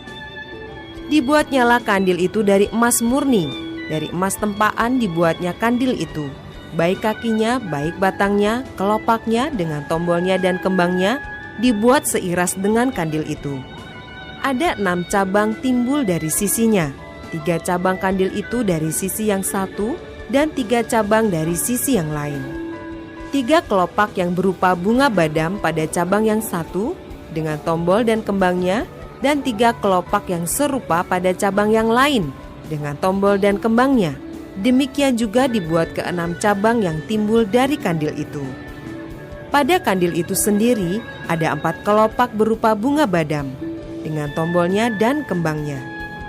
Dibuatnyalah kandil itu dari emas murni, dari emas tempaan dibuatnya kandil itu, baik kakinya, baik batangnya, kelopaknya dengan tombolnya dan kembangnya, dibuat seiras dengan kandil itu. Ada 6 cabang timbul dari sisinya, 3 cabang kandil itu dari sisi yang satu, dan 3 cabang dari sisi yang lain. 3 kelopak yang berupa bunga badam pada cabang yang satu, dengan tombol dan kembangnya, dan 3 kelopak yang serupa pada cabang yang lain, dengan tombol dan kembangnya. Demikian juga dibuat ke-6 cabang yang timbul dari kandil itu. Pada kandil itu sendiri ada 4 kelopak berupa bunga badam dengan tombolnya dan kembangnya.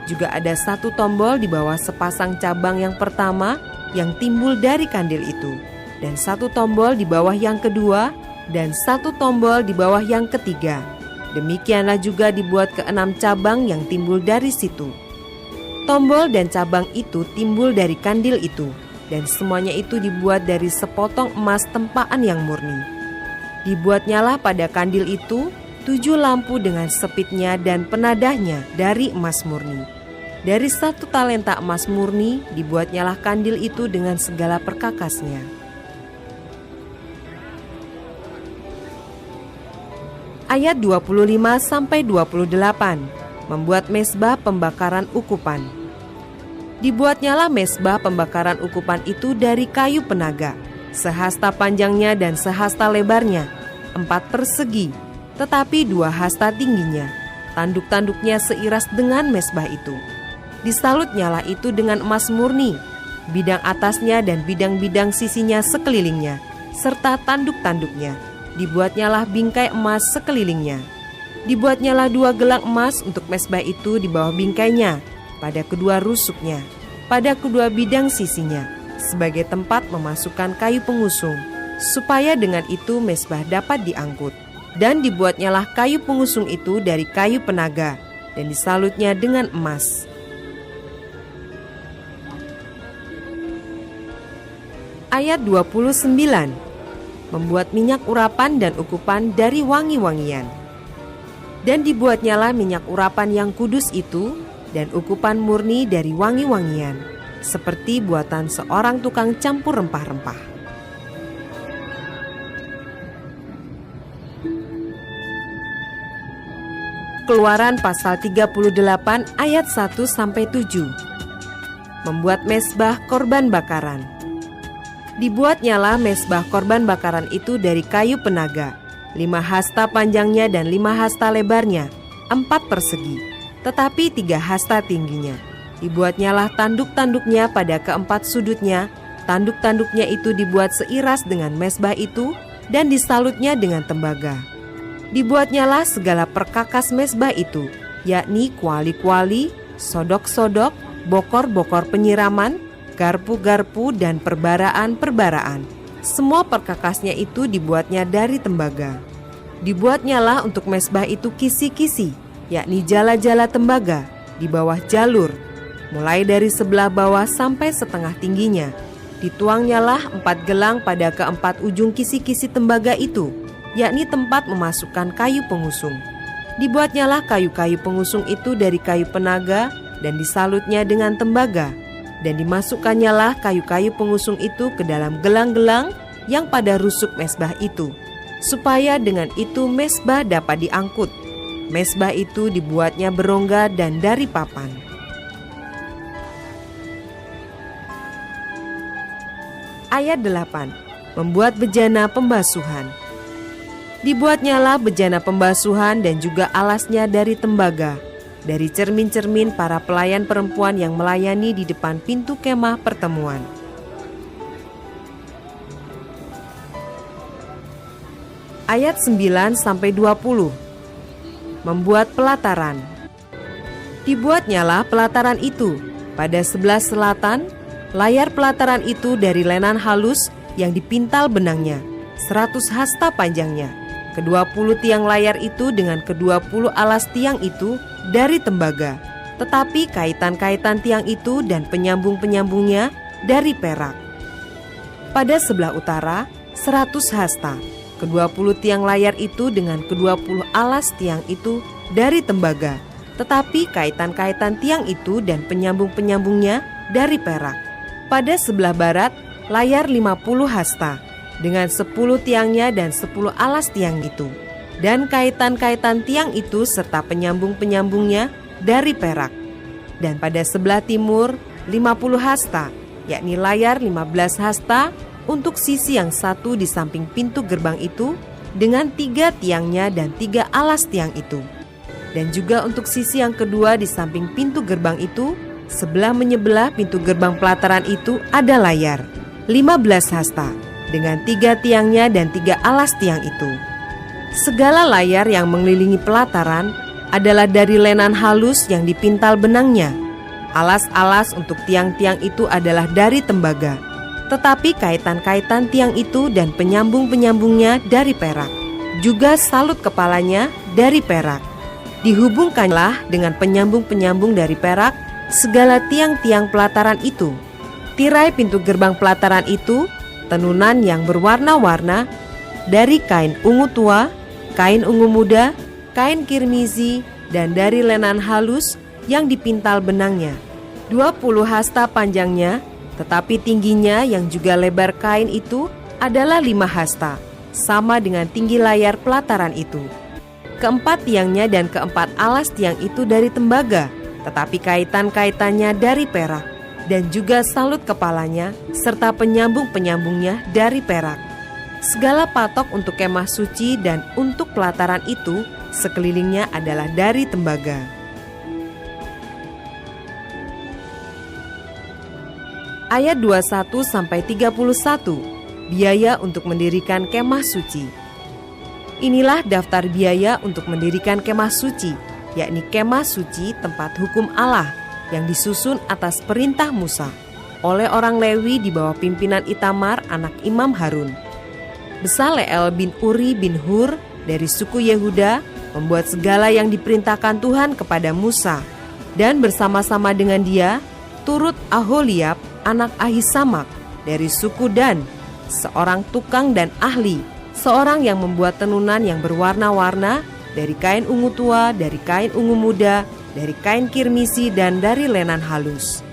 Juga ada 1 tombol di bawah sepasang cabang yang pertama yang timbul dari kandil itu, dan 1 tombol di bawah yang kedua, dan 1 tombol di bawah yang ketiga. Demikianlah juga dibuat ke-6 cabang yang timbul dari situ. Tombol dan cabang itu timbul dari kandil itu, dan semuanya itu dibuat dari sepotong emas tempaan yang murni. Dibuatnyalah pada kandil itu 7 lampu dengan sepitnya dan penadahnya dari emas murni. Dari 1 talenta emas murni dibuatnyalah kandil itu dengan segala perkakasnya. Ayat 25-28, membuat mezbah pembakaran ukupan. Dibuatnyalah mezbah pembakaran ukupan itu dari kayu penaga, sehasta panjangnya dan sehasta lebarnya, 4 persegi, tetapi 2 hasta tingginya. Tanduk-tanduknya seiras dengan mezbah itu. Disalutnyalah itu dengan emas murni, bidang atasnya dan bidang-bidang sisinya sekelilingnya, serta tanduk-tanduknya. Dibuatnyalah bingkai emas sekelilingnya. Dibuatnyalah 2 gelang emas untuk mezbah itu di bawah bingkainya, pada kedua rusuknya, pada kedua bidang sisinya, sebagai tempat memasukkan kayu pengusung, supaya dengan itu mezbah dapat diangkut. Dan dibuatnyalah kayu pengusung itu dari kayu penaga, dan disalutnya dengan emas. Ayat 29, membuat minyak urapan dan ukupan dari wangi-wangian. Dan dibuatnyalah minyak urapan yang kudus itu dan ukupan murni dari wangi-wangian, seperti buatan seorang tukang campur rempah-rempah. Keluaran pasal 38 ayat 1-7. Membuat mezbah korban bakaran. Dibuatnyalah mezbah korban bakaran itu dari kayu penaga, 5 hasta panjangnya dan 5 hasta lebarnya, 4 persegi, tetapi 3 hasta tingginya. Dibuatnyalah tanduk-tanduknya pada keempat sudutnya. Tanduk-tanduknya itu dibuat seiras dengan mezbah itu dan disalutnya dengan tembaga. Dibuatnyalah segala perkakas mezbah itu, yakni kuali-kuali, sodok-sodok, bokor-bokor penyiraman, garpu-garpu dan perbaraan-perbaraan. Semua perkakasnya itu dibuatnya dari tembaga. Dibuatnyalah untuk mezbah itu kisi-kisi, yakni jala-jala tembaga di bawah jalur, mulai dari sebelah bawah sampai setengah tingginya. Dituangnyalah 4 gelang pada keempat ujung kisi-kisi tembaga itu, yakni tempat memasukkan kayu pengusung. Dibuatnyalah kayu-kayu pengusung itu dari kayu penaga dan disalutnya dengan tembaga. Dan dimasukkannya kayu-kayu pengusung itu ke dalam gelang-gelang yang pada rusuk mezbah itu, supaya dengan itu mezbah dapat diangkut. Mezbah itu dibuatnya berongga dan dari papan. Ayat 8, membuat bejana pembasuhan. Dibuatnyalah bejana pembasuhan dan juga alasnya dari tembaga, dari cermin-cermin para pelayan perempuan yang melayani di depan pintu kemah pertemuan. Ayat 9-20, membuat pelataran. Dibuatnyalah pelataran itu pada sebelah selatan. Layar pelataran itu dari lenan halus yang dipintal benangnya, 100 hasta panjangnya. Ke-20 tiang layar itu dengan ke-20 alas tiang itu dari tembaga, tetapi kaitan-kaitan tiang itu dan penyambung-penyambungnya dari perak. Pada sebelah utara 100 hasta. Ke-20 tiang layar itu dengan ke-20 alas tiang itu dari tembaga, tetapi kaitan-kaitan tiang itu dan penyambung-penyambungnya dari perak. Pada sebelah barat layar 50 hasta dengan 10 tiangnya dan 10 alas tiang itu, dan kaitan-kaitan tiang itu serta penyambung-penyambungnya dari perak. Dan pada sebelah timur 50 hasta, yakni layar 15 hasta untuk sisi yang satu di samping pintu gerbang itu, dengan 3 tiangnya dan 3 alas tiang itu. Dan juga untuk sisi yang kedua di samping pintu gerbang itu, sebelah menyebelah pintu gerbang pelataran itu ada layar 15 hasta dengan 3 tiangnya dan 3 alas tiang itu. Segala layar yang mengelilingi pelataran adalah dari lenan halus yang dipintal benangnya. Alas-alas untuk tiang-tiang itu adalah dari tembaga, tetapi kaitan-kaitan tiang itu dan penyambung-penyambungnya dari perak. Juga salut kepalanya dari perak. Dihubungkanlah dengan penyambung-penyambung dari perak segala tiang-tiang pelataran itu. Tirai pintu gerbang pelataran itu tenunan yang berwarna-warna dari kain ungu tua, kain ungu muda, kain kirmizi, dan dari lenan halus yang dipintal benangnya. 20 hasta panjangnya, tetapi tingginya yang juga lebar kain itu adalah 5 hasta, sama dengan tinggi layar pelataran itu. Keempat tiangnya dan keempat alas tiang itu dari tembaga, tetapi kaitan-kaitannya dari perak, dan juga salut kepalanya serta penyambung-penyambungnya dari perak. Segala patok untuk kemah suci dan untuk pelataran itu sekelilingnya adalah dari tembaga. Ayat 21-31, biaya untuk mendirikan kemah suci. Inilah daftar biaya untuk mendirikan kemah suci, yakni kemah suci tempat hukum Allah yang disusun atas perintah Musa oleh orang Lewi di bawah pimpinan Itamar anak Imam Harun. Besaleel bin Uri bin Hur dari suku Yehuda membuat segala yang diperintahkan Tuhan kepada Musa, dan bersama-sama dengan dia turut Aholiab anak Ahisamak dari suku Dan, seorang tukang dan ahli, seorang yang membuat tenunan yang berwarna-warna dari kain ungu tua, dari kain ungu muda, dari kain kirmisi, dan dari lenan halus.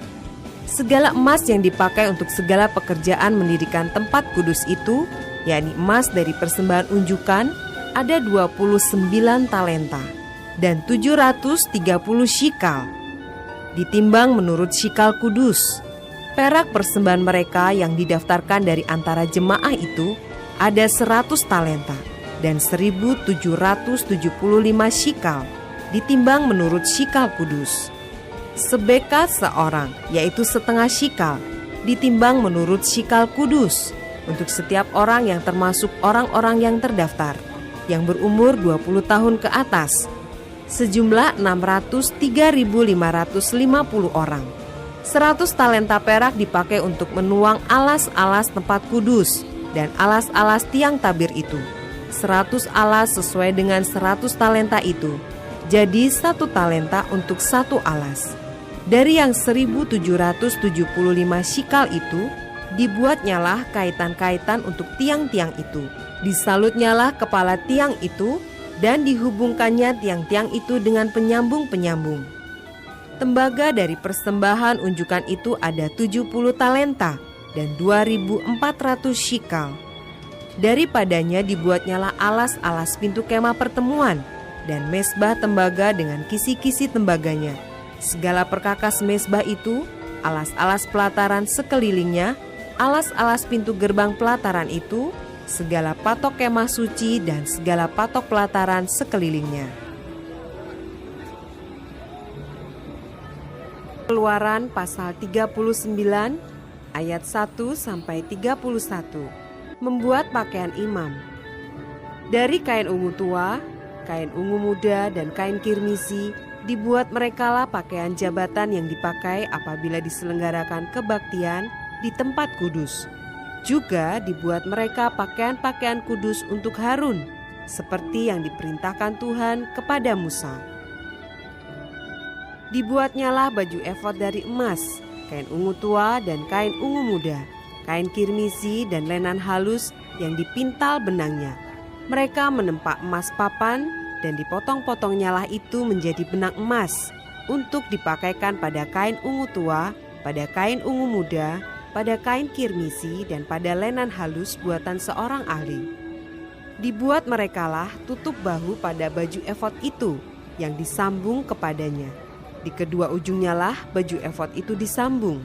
Segala emas yang dipakai untuk segala pekerjaan mendirikan tempat kudus itu, yakni emas dari persembahan unjukan, ada 29 talenta dan 730 shikal, ditimbang menurut shikal kudus. Perak persembahan mereka yang didaftarkan dari antara jemaah itu ada 100 talenta dan 1775 shikal, ditimbang menurut shikal kudus. Sebeka seorang, yaitu setengah shikal, ditimbang menurut shikal kudus, untuk setiap orang yang termasuk orang-orang yang terdaftar, yang berumur 20 tahun ke atas, sejumlah 603.550 orang. 100 talenta perak dipakai untuk menuang alas-alas tempat kudus dan alas-alas tiang tabir itu. 100 alas sesuai dengan 100 talenta itu, jadi 1 talenta untuk 1 alas. Dari yang 1775 shikal itu, dibuatnyalah kaitan-kaitan untuk tiang-tiang itu. Disalutnyalah kepala tiang itu, dan dihubungkannya tiang-tiang itu dengan penyambung-penyambung. Tembaga dari persembahan unjukan itu ada 70 talenta dan 2.400 shikal. Daripadanya dibuatnyalah alas-alas pintu kemah pertemuan dan mezbah tembaga dengan kisi-kisi tembaganya. Segala perkakas mezbah itu, alas-alas pelataran sekelilingnya, alas-alas pintu gerbang pelataran itu, segala patok kemah suci dan segala patok pelataran sekelilingnya. Keluaran pasal 39 ayat 1-31. Membuat pakaian imam. Dari kain ungu tua, kain ungu muda, dan kain kirmisi dibuat merekalah pakaian jabatan yang dipakai apabila diselenggarakan kebaktian di tempat kudus. Juga dibuat mereka pakaian-pakaian kudus untuk Harun, seperti yang diperintahkan Tuhan kepada Musa. Dibuatnyalah baju efod dari emas, kain ungu tua dan kain ungu muda, kain kirmisi dan lenan halus yang dipintal benangnya. Mereka menempa emas papan dan dipotong-potong-nyalah itu menjadi benang emas untuk dipakaikan pada kain ungu tua, pada kain ungu muda, pada kain kirmisi dan pada lenan halus buatan seorang ahli. Dibuat merekalah tutup bahu pada baju efod itu yang disambung kepadanya. Di kedua ujungnya lah baju efod itu disambung.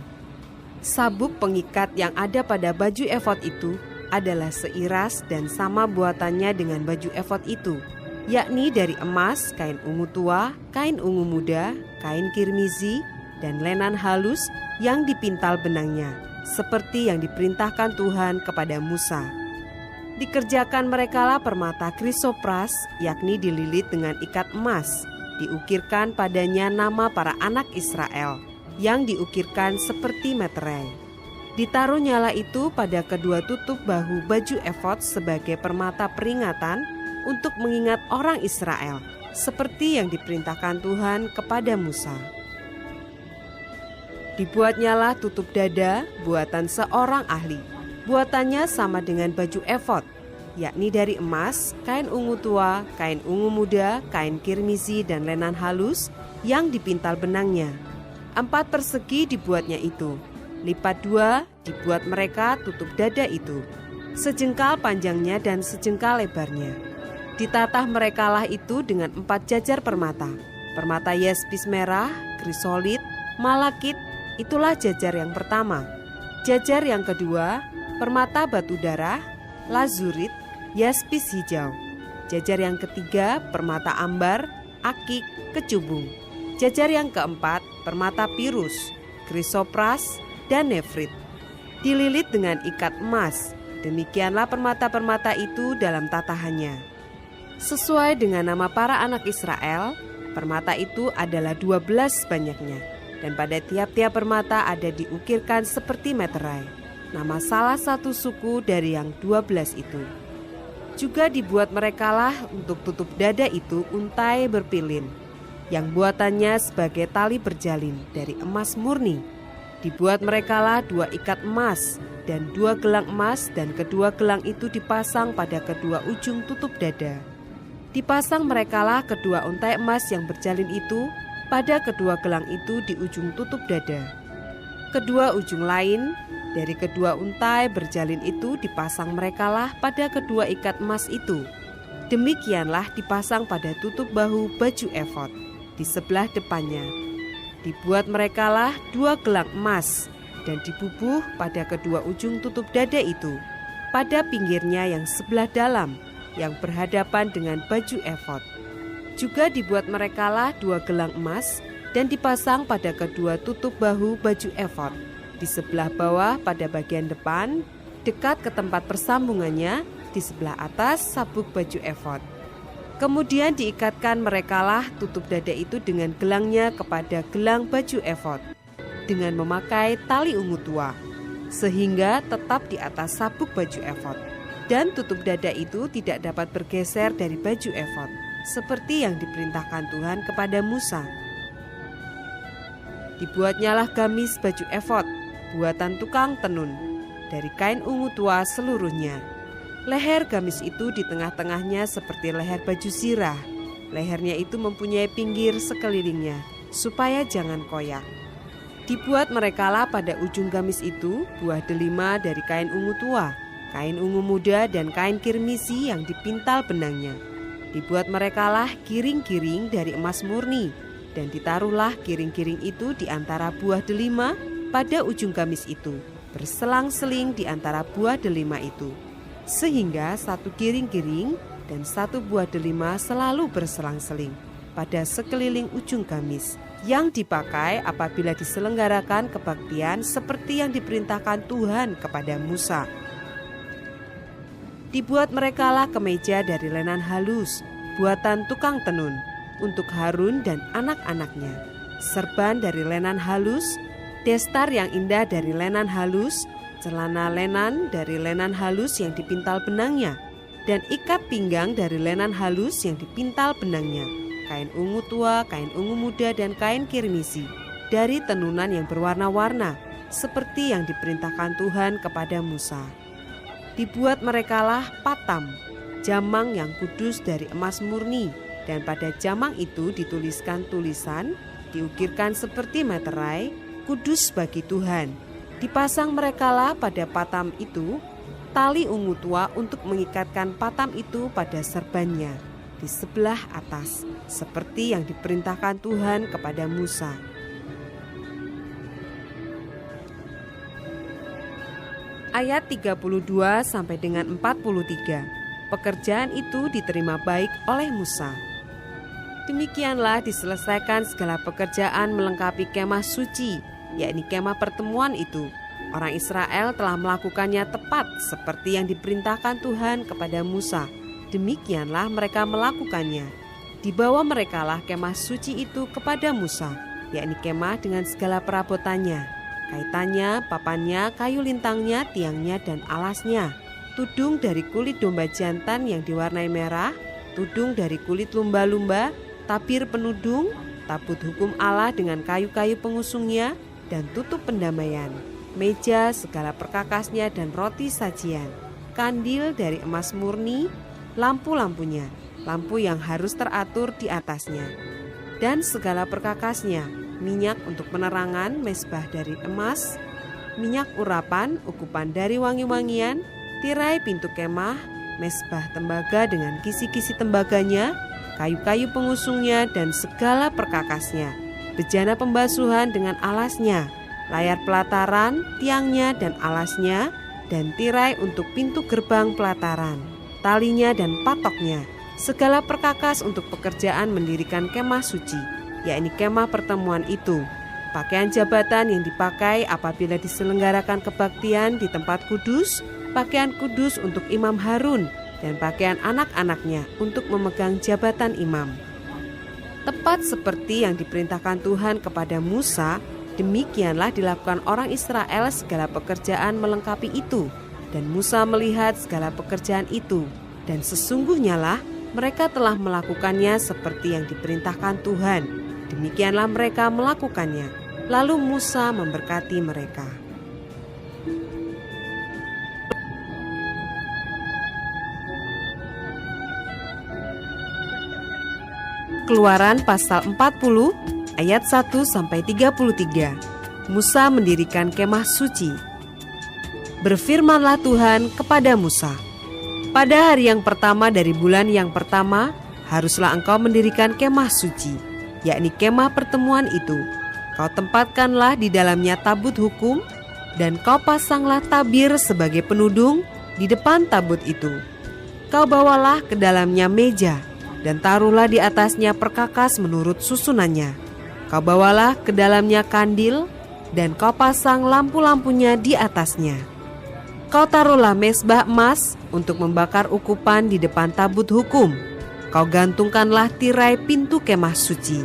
Sabuk pengikat yang ada pada baju efod itu adalah seiras dan sama buatannya dengan baju efod itu, yakni dari emas, kain ungu tua, kain ungu muda, kain kirmizi, dan lenan halus yang dipintal benangnya. seperti yang diperintahkan Tuhan kepada Musa. Dikerjakan merekalah permata krisopras, yakni dililit dengan ikat emas. Diukirkan padanya nama para anak Israel, yang diukirkan seperti meterai. Ditaruh nyala itu pada kedua tutup bahu baju efod sebagai permata peringatan untuk mengingat orang Israel, seperti yang diperintahkan Tuhan kepada Musa. Dibuatnyalah tutup dada buatan seorang ahli. Buatannya sama dengan baju efod, yakni dari emas, kain ungu tua, kain ungu muda, kain kirmizi, dan lenan halus yang dipintal benangnya. 4 persegi dibuatnya itu. Lipat 2 dibuat mereka tutup dada itu, sejengkal panjangnya dan sejengkal lebarnya. Ditatah merekalah itu dengan 4 jajar permata. Permata yaspis merah, krisolit, malakit, itulah jajar yang pertama. Jajar yang kedua, permata batu darah, lazurit, yaspis hijau. Jajar yang ketiga, permata ambar, akik, kecubung. Jajar yang keempat, permata pirus, krisopras, dan nefrit. Dililit dengan ikat emas. Demikianlah permata-permata itu dalam tatahannya. Sesuai dengan nama para anak Israel, permata itu adalah 12 banyaknya. Dan pada tiap-tiap permata ada diukirkan seperti meterai, nama salah satu suku dari yang 12 itu. Juga dibuat merekalah untuk tutup dada itu untai berpilin, yang buatannya sebagai tali berjalin dari emas murni. Dibuat merekalah 2 ikat emas dan 2 gelang emas, dan kedua gelang itu dipasang pada kedua ujung tutup dada. Dipasang merekalah kedua untai emas yang berjalin itu pada kedua gelang itu di ujung tutup dada. Kedua ujung lain dari kedua untai berjalin itu dipasang merekalah pada kedua ikat emas itu. Demikianlah dipasang pada tutup bahu baju efod di sebelah depannya. Dibuat merekalah 2 gelang emas dan dibubuh pada kedua ujung tutup dada itu, pada pinggirnya yang sebelah dalam yang berhadapan dengan baju efod. Juga dibuat merekalah 2 gelang emas dan dipasang pada kedua tutup bahu baju efod di sebelah bawah pada bagian depan, dekat ke tempat persambungannya di sebelah atas sabuk baju efod. Kemudian diikatkan merekalah tutup dada itu dengan gelangnya kepada gelang baju efod dengan memakai tali ungu tua, sehingga tetap di atas sabuk baju efod. Dan tutup dada itu tidak dapat bergeser dari baju efod, seperti yang diperintahkan Tuhan kepada Musa. Dibuatnyalah gamis baju efod buatan tukang tenun dari kain ungu tua seluruhnya. Leher gamis itu di tengah-tengahnya seperti leher baju zirah. Lehernya itu mempunyai pinggir sekelilingnya, supaya jangan koyak. Dibuat merekalah pada ujung gamis itu buah delima dari kain ungu tua, kain ungu muda, dan kain kirmisi yang dipintal benangnya. Dibuat merekalah kiring-kiring dari emas murni, dan ditaruhlah kiring-kiring itu di antara buah delima pada ujung gamis itu, berselang-seling di antara buah delima itu, sehingga satu kiring-kiring dan satu buah delima selalu berselang-seling pada sekeliling ujung gamis, yang dipakai apabila diselenggarakan kebaktian seperti yang diperintahkan Tuhan kepada Musa. Dibuat merekalah kemeja dari lenan halus, buatan tukang tenun, untuk Harun dan anak-anaknya, serban dari lenan halus, destar yang indah dari lenan halus, celana lenan dari lenan halus yang dipintal benangnya, dan ikat pinggang dari lenan halus yang dipintal benangnya, kain ungu tua, kain ungu muda, dan kain kirmisi dari tenunan yang berwarna-warna, seperti yang diperintahkan Tuhan kepada Musa. Dibuat merekalah patam, jamang yang kudus dari emas murni, dan pada jamang itu dituliskan tulisan, diukirkan seperti meterai, kudus bagi Tuhan. Dipasang merekalah pada patam itu tali ungu tua untuk mengikatkan patam itu pada serbannya di sebelah atas, seperti yang diperintahkan Tuhan kepada Musa. Ayat 32 sampai dengan 43. Pekerjaan itu diterima baik oleh Musa. Demikianlah diselesaikan segala pekerjaan melengkapi kemah suci, yakni kemah pertemuan itu, Orang Israel telah melakukannya tepat seperti yang diperintahkan Tuhan kepada Musa. Demikianlah mereka melakukannya. Dibawa merekalah kemah suci itu kepada Musa, yakni kemah dengan segala perabotannya, kaitannya, papannya, kayu lintangnya, tiangnya, dan alasnya, tudung dari kulit domba jantan yang diwarnai merah, tudung dari kulit lumba-lumba, tabir penudung, tabut hukum Allah dengan kayu-kayu pengusungnya, dan tutup pendamaian, meja, segala perkakasnya, dan roti sajian, kandil dari emas murni, lampu-lampunya, lampu yang harus teratur di atasnya, dan segala perkakasnya, minyak untuk penerangan, mezbah dari emas, minyak urapan, ukupan dari wangi-wangian, tirai pintu kemah, mezbah tembaga dengan kisi-kisi tembaganya, kayu-kayu pengusungnya, dan segala perkakasnya, bejana pembasuhan dengan alasnya, layar pelataran, tiangnya dan alasnya, dan tirai untuk pintu gerbang pelataran, talinya dan patoknya, segala perkakas untuk pekerjaan mendirikan kemah suci, yakni kemah pertemuan itu, pakaian jabatan yang dipakai apabila diselenggarakan kebaktian di tempat kudus, pakaian kudus untuk imam Harun, dan pakaian anak-anaknya untuk memegang jabatan imam. Tepat seperti yang diperintahkan Tuhan kepada Musa, demikianlah dilakukan orang Israel segala pekerjaan melengkapi itu. Dan Musa melihat segala pekerjaan itu, dan sesungguhnya lah mereka telah melakukannya seperti yang diperintahkan Tuhan. Demikianlah mereka melakukannya. Lalu Musa memberkati mereka. Keluaran pasal 40 ayat 1-33. Musa mendirikan kemah suci. Berfirmanlah Tuhan kepada Musa, pada hari yang pertama dari bulan yang pertama, haruslah engkau mendirikan kemah suci, yakni kemah pertemuan itu. Kau tempatkanlah di dalamnya tabut hukum, dan kau pasanglah tabir sebagai penudung di depan tabut itu. Kau bawalah ke dalamnya meja, dan taruhlah di atasnya perkakas menurut susunannya. Kau bawalah ke dalamnya kandil, dan kau pasang lampu-lampunya di atasnya. Kau taruhlah mezbah emas untuk membakar ukupan di depan tabut hukum. Kau gantungkanlah tirai pintu kemah suci.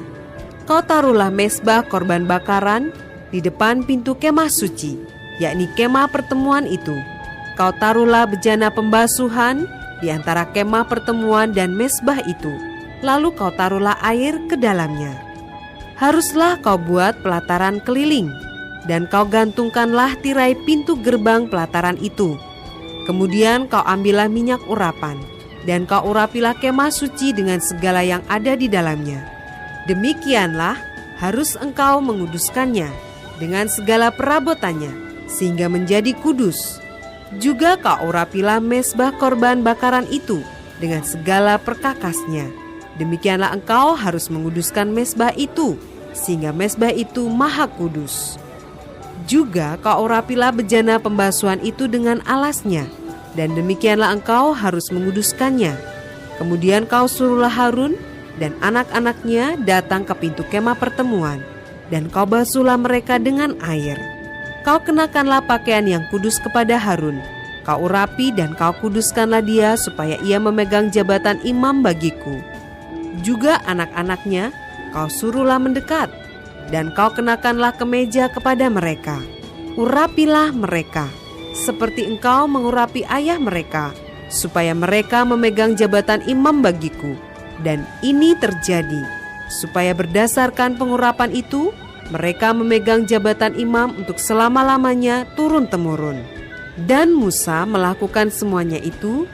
Kau taruhlah mezbah korban bakaran di depan pintu kemah suci, yakni kemah pertemuan itu. Kau taruhlah bejana pembasuhan di antara kemah pertemuan dan mezbah itu, lalu kau taruhlah air ke dalamnya. Haruslah kau buat pelataran keliling, dan kau gantungkanlah tirai pintu gerbang pelataran itu. Kemudian kau ambillah minyak urapan, dan kau urapilah kemah suci dengan segala yang ada di dalamnya. Demikianlah harus engkau menguduskannya dengan segala perabotannya, sehingga menjadi kudus. Juga kau urapilah mezbah korban bakaran itu dengan segala perkakasnya. Demikianlah engkau harus menguduskan mezbah itu, sehingga mezbah itu maha kudus. Juga kau urapilah bejana pembasuhan itu dengan alasnya, dan demikianlah engkau harus menguduskannya. Kemudian kau suruhlah Harun dan anak-anaknya datang ke pintu kemah pertemuan, dan kau basuhlah mereka dengan air. Kau kenakanlah pakaian yang kudus kepada Harun. Kau urapi dan kau kuduskanlah dia supaya ia memegang jabatan imam bagiku. Juga anak-anaknya kau suruhlah mendekat, dan kau kenakanlah kemeja kepada mereka. Urapilah mereka seperti engkau mengurapi ayah mereka, supaya mereka memegang jabatan imam bagiku. Dan ini terjadi supaya berdasarkan pengurapan itu mereka memegang jabatan imam untuk selama-lamanya turun-temurun. Dan Musa melakukan semuanya itu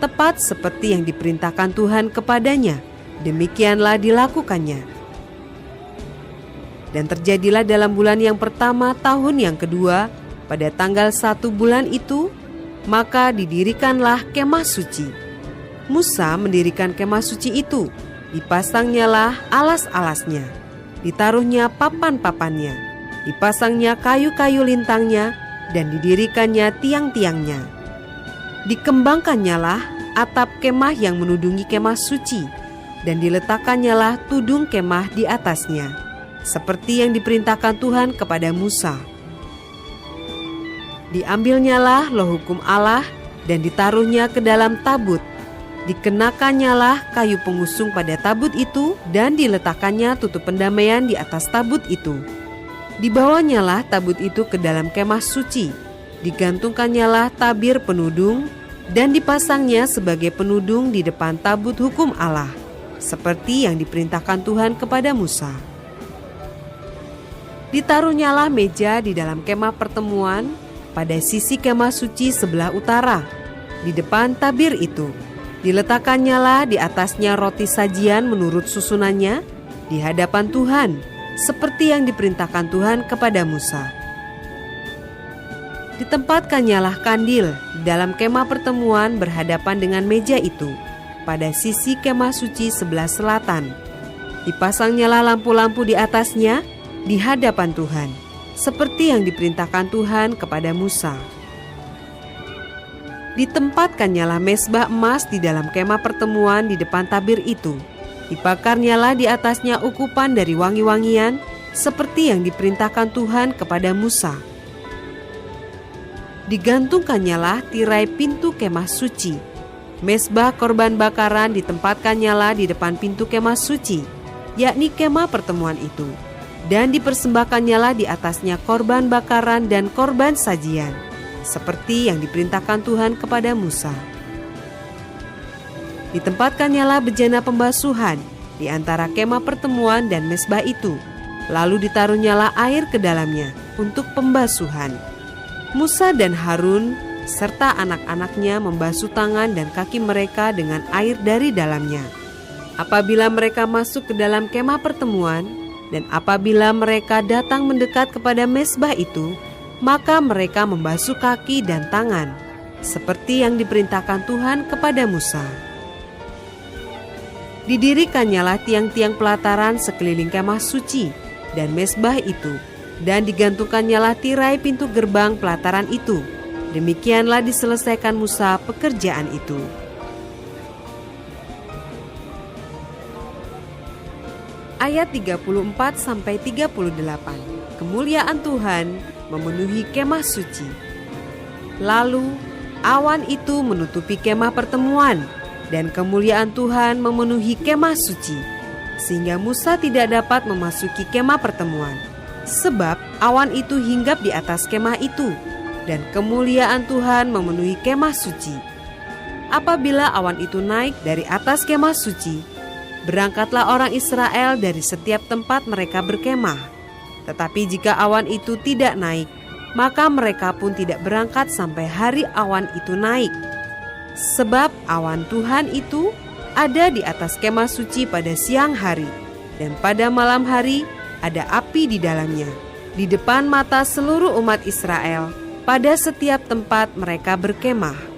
tepat seperti yang diperintahkan Tuhan kepadanya. Demikianlah dilakukannya. Dan terjadilah dalam bulan yang pertama tahun yang kedua, pada tanggal 1 bulan itu, maka didirikanlah kemah suci. Musa mendirikan kemah suci itu, dipasangnyalah alas-alasnya, ditaruhnya papan-papannya, dipasangnya kayu-kayu lintangnya, dan didirikannya tiang-tiangnya. Dikembangkannyalah atap kemah yang menudungi kemah suci, dan diletakannyalah tudung kemah di atasnya, seperti yang diperintahkan Tuhan kepada Musa. Diambilnyalah loh hukum Allah dan ditaruhnya ke dalam tabut. Dikenakannyalah kayu pengusung pada tabut itu dan diletakkannya tutup pendamaian di atas tabut itu. Dibawanyalah tabut itu ke dalam kemah suci. Digantungkannyalah tabir penudung dan dipasangnya sebagai penudung di depan tabut hukum Allah, seperti yang diperintahkan Tuhan kepada Musa. Ditaruhnyalah meja di dalam kemah pertemuan pada sisi kemah suci sebelah utara, di depan tabir itu. Diletakkannyalah di atasnya roti sajian menurut susunannya di hadapan Tuhan, seperti yang diperintahkan Tuhan kepada Musa. Ditempatkannyalah kandil di dalam kemah pertemuan berhadapan dengan meja itu, pada sisi kemah suci sebelah selatan. Dipasangnyalah lampu-lampu di atasnya di hadapan Tuhan, seperti yang diperintahkan Tuhan kepada Musa. Ditempatkannyalah mezbah emas di dalam kemah pertemuan di depan tabir itu. Dibakarnyalah di atasnya ukupan dari wangi-wangian, seperti yang diperintahkan Tuhan kepada Musa. Digantungkannyalah tirai pintu kemah suci. Mezbah korban bakaran ditempatkannyalah di depan pintu kemah suci, yakni kemah pertemuan itu, dan dipersembahkannyalah di atasnya korban bakaran dan korban sajian, seperti yang diperintahkan Tuhan kepada Musa. Ditempatkannyalah bejana pembasuhan di antara kemah pertemuan dan mezbah itu, lalu ditaruhnyalah air ke dalamnya untuk pembasuhan. Musa dan Harun serta anak-anaknya membasuh tangan dan kaki mereka dengan air dari dalamnya. Apabila mereka masuk ke dalam kemah pertemuan, dan apabila mereka datang mendekat kepada mezbah itu, maka mereka membasuh kaki dan tangan, seperti yang diperintahkan Tuhan kepada Musa. Didirikannyalah tiang-tiang pelataran sekeliling kemah suci dan mezbah itu, dan digantungkannyalah tirai pintu gerbang pelataran itu. Demikianlah diselesaikan Musa pekerjaan itu. Ayat 34-38. Kemuliaan Tuhan memenuhi kemah suci. Lalu awan itu menutupi kemah pertemuan, dan kemuliaan Tuhan memenuhi kemah suci, sehingga Musa tidak dapat memasuki kemah pertemuan, sebab awan itu hinggap di atas kemah itu, dan kemuliaan Tuhan memenuhi kemah suci. Apabila awan itu naik dari atas kemah suci, berangkatlah orang Israel dari setiap tempat mereka berkemah. Tetapi jika awan itu tidak naik, maka mereka pun tidak berangkat sampai hari awan itu naik. Sebab awan Tuhan itu ada di atas kemah suci pada siang hari, dan pada malam hari ada api di dalamnya, di depan mata seluruh umat Israel, pada setiap tempat mereka berkemah.